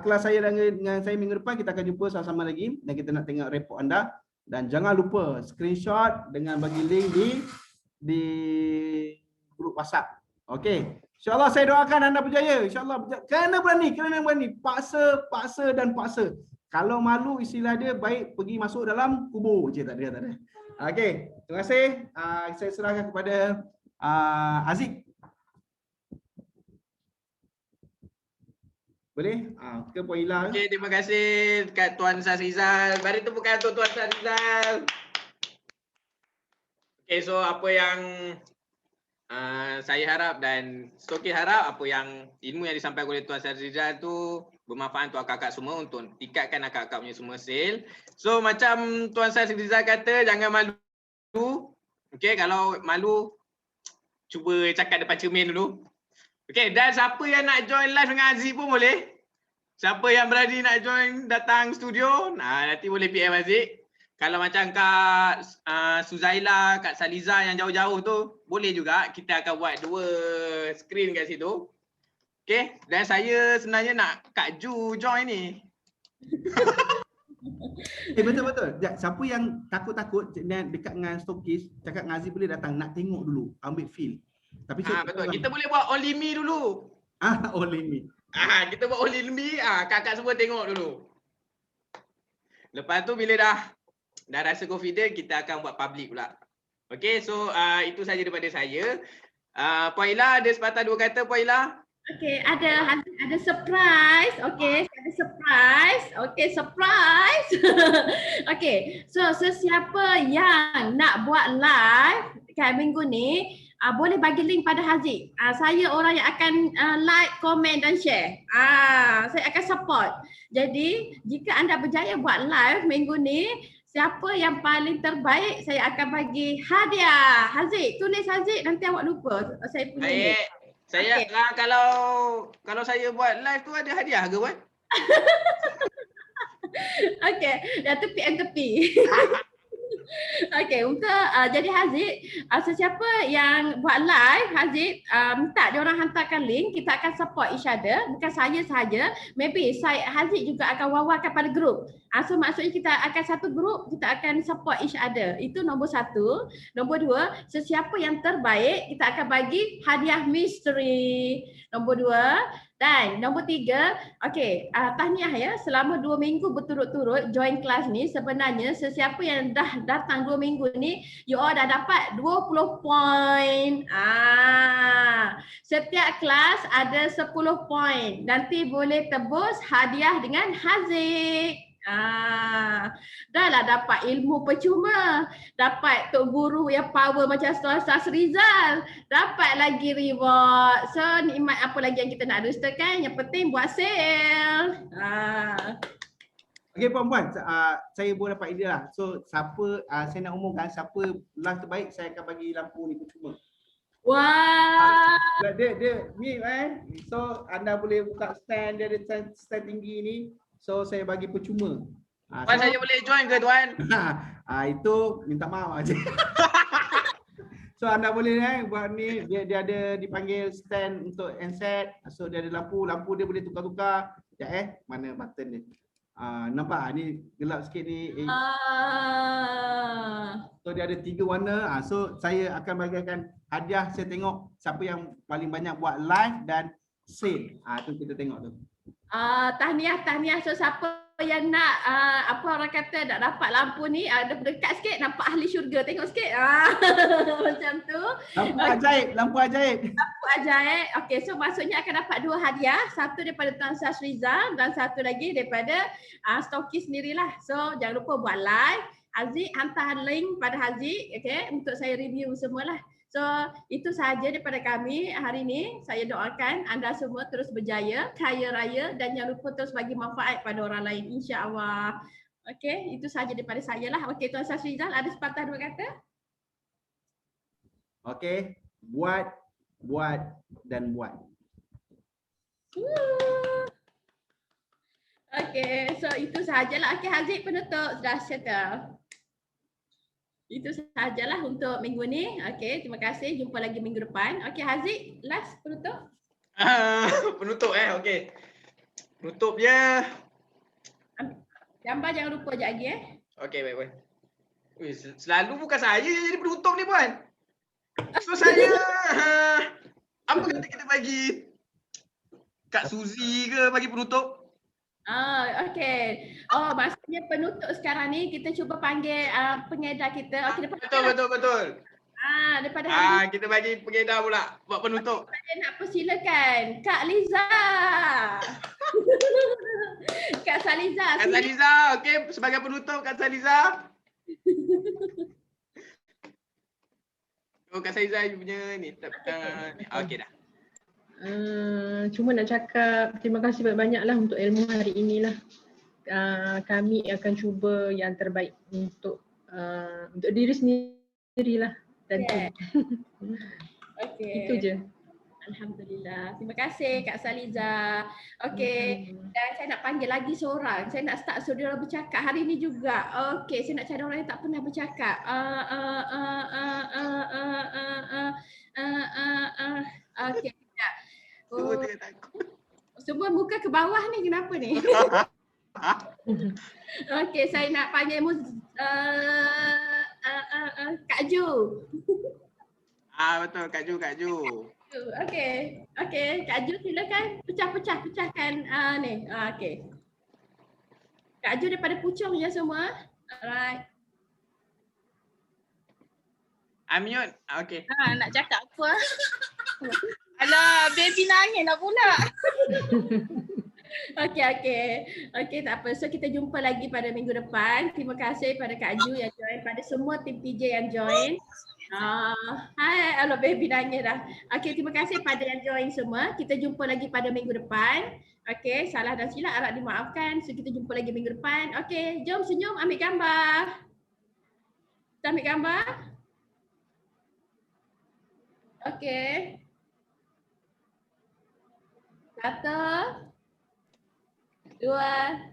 kelas saya dengan saya minggu depan, kita akan jumpa sama-sama lagi dan kita nak tengok report anda. Dan jangan lupa screenshot dengan bagi link di grup WhatsApp. Okay, insyaAllah saya doakan anda berjaya. InsyaAllah kena berani. Paksa. Kalau malu istilah dia baik pergi masuk dalam kubur je, tak ada. Okey, terima kasih. Saya serahkan kepada Aziz. Boleh? Ke Puan Ila. Okey, terima kasih dekat Tuan Sas Rizal. Mari tepukan untuk Tuan Sas Rizal. Okey, so apa yang saya harap dan Stoki harap apa yang ilmu yang disampaikan oleh Tuan Sas Rizal tu bermanfaat untuk akak-akak semua untuk tingkatkan akak-akak punya semua skill. So macam Tuan Sas Rizal kata, jangan malu. Okey, kalau malu cuba cakap depan cermin dulu. Okey, dan siapa yang nak join live dengan Aziz pun boleh. Siapa yang berani nak join datang studio, nanti boleh PM Aziz. Kalau macam Kak Suzaila, Kak Saliza yang jauh-jauh tu, boleh juga. Kita akan buat 2 screen kat situ. Okay, dan saya sebenarnya nak Kak Ju join ni. Betul. Siapa yang takut-takut dekat dengan stokis, cakap dengan Aziz boleh datang, nak tengok dulu, ambil feel. Tapi betul. Kita boleh buat only me dulu. Only me. Kita buat only me, kakak semua tengok dulu. Lepas tu bila dah rasa confident, kita akan buat public pula. Okay, so itu saja daripada saya. Puan Ila ada sepatah 2 kata, Puan Ila? Okay, ada surprise. Okay, ada surprise. Okay, surprise. Okay, so sesiapa yang nak buat live kat minggu ni, boleh bagi link pada Haziq. Saya orang yang akan like, komen dan share. Saya akan support. Jadi, jika anda berjaya buat live minggu ni, siapa yang paling terbaik saya akan bagi hadiah. Haziq, tulis Haziq, nanti awak lupa saya punya ni. Baik. Saya Okey. kalau saya buat live tu ada hadiah ke Wan? Okey, dah tepi and tepi. Okey, untuk jadi Haziq, sesiapa yang buat live, Haziq minta dia orang hantarkan link, kita akan support each other, bukan saya sahaja. Maybe Haziq juga akan wawarkan pada grup. So maksudnya kita akan satu grup, kita akan support each other. Itu nombor satu. Nombor dua, sesiapa yang terbaik, kita akan bagi hadiah misteri. Nombor dua. Dan nombor tiga, okey, tahniah ya, selama 2 minggu berturut-turut join kelas ni, sebenarnya sesiapa yang dah datang 2 minggu ni, you all dah dapat 20 poin. Setiap kelas ada 10 poin. Nanti boleh tebus hadiah dengan Haziq. Dah lah dapat ilmu percuma, dapat tok guru yang power macam Ustaz Rizal, dapat lagi reward. So nikmat apa lagi yang kita nak dusta kan? Yang penting buat sale. Okey puan-puan, saya boleh dapat idea lah. So siapa saya nak umumkan siapa live terbaik, saya akan bagi lampu ni percuma. Wah. Dia ni so anda boleh buka stand, dia ada stand tinggi ni. So saya bagi percuma. Wan, saya boleh join ke tuan? Itu minta maaf aja. So anda boleh buat ni, dia ada dipanggil stand untuk handset. So dia ada lampu dia boleh tukar-tukar. Sekejap mana button dia. Nampak ni gelap sikit ni. So dia ada 3 warna. So saya akan bagikan hadiah, saya tengok siapa yang paling banyak buat live dan sale. Tu kita tengok tu. Tahniah. So siapa yang nak apa orang kata nak dapat lampu ni, dekat sikit nampak ahli syurga, tengok sikit. Macam tu. Lampu ajaib. Lampu ajaib. Okey, so maksudnya akan dapat 2 hadiah, satu daripada Tuan Ustaz Rizal dan satu lagi daripada stokis sendirilah. So jangan lupa buat live. Haziq hantar link pada Haziq, okey, untuk saya review semualah. So itu sahaja daripada kami hari ini. Saya doakan anda semua terus berjaya, kaya raya dan jangan lupa terus bagi manfaat pada orang lain, insya-Allah. Okey, itu sahaja daripada saya lah. Okey, Tuan Ustaz Rizal ada sepatah 2 kata? Okey, buat dan buat. Okey, so itu sahajalah. Okey, Haziq penutup sudah settle. Itu sahajalah untuk minggu ni. Okey, terima kasih. Jumpa lagi minggu depan. Okey, Haziq, last penutup. Penutup okey. Penutup je. Gambar jangan lupa je lagi Okey, baik. Selalu bukan saya yang jadi penutup ni puan. So saya apa kata kita bagi Kak Suzy ke bagi penutup? Okey. Oh, maksudnya penutup sekarang ni kita cuba panggil pengedar kita. Okey, Betul. Daripada hari Kita bagi pengedar pula buat penutup. saya nak persilakan Kak Liza. Kak Saliza. Kak Saliza, okey, sebagai penutup Kak Saliza. Kak Saliza punya ni. Okey dah. Cuma nak cakap terima kasih banyak-banyaklah untuk ilmu hari inilah. Kami akan cuba yang terbaik untuk diri sendirilah dan Okey. itu je. Alhamdulillah. Terima kasih Kak Saliza. Okey. Dan saya nak panggil lagi seorang. Saya nak start saudara bercakap hari ni juga. Okey, saya nak cari orang yang tak pernah bercakap. Okey. Semua tengah takut. Semua muka ke bawah ni kenapa ni? Okey, saya nak panggil Kak Ju. Betul, Kak Ju. Okey, Kak Ju silakan pecahkan ni. Okey. Kak Ju daripada Puchong ya semua. Alright. Unmute. Okey. Nak cakap apa? Alah, baby nangis lah pula. Okey, tak apa. So kita jumpa lagi pada minggu depan. Terima kasih pada Kak Ju yang join, pada semua tim PJ yang join. Hai, baby nangis dah. Okey, terima kasih pada yang join semua. Kita jumpa lagi pada minggu depan. Okey, salah dan silap harap dimaafkan. So kita jumpa lagi minggu depan. Okey, jom senyum ambil gambar. Kita ambil gambar. Okey. 1, 2,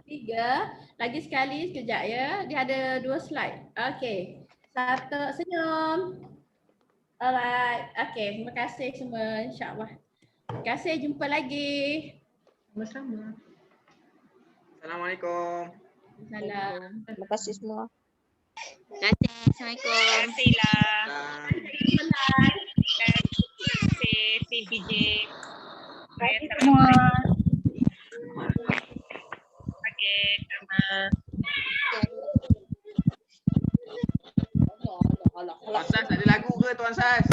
3. Lagi sekali sekejap ya. Dia ada 2 slide. Okey. 1 senyum. Alright. Okey, terima kasih semua insya-Allah. Terima kasih, jumpa lagi. Sama-sama. Assalamualaikum. Salam. Terima kasih semua. Terima kasihlah. Terima kasih CPJ. Okey, sama. Tuan Sas ada lagu ke Tuan Sas?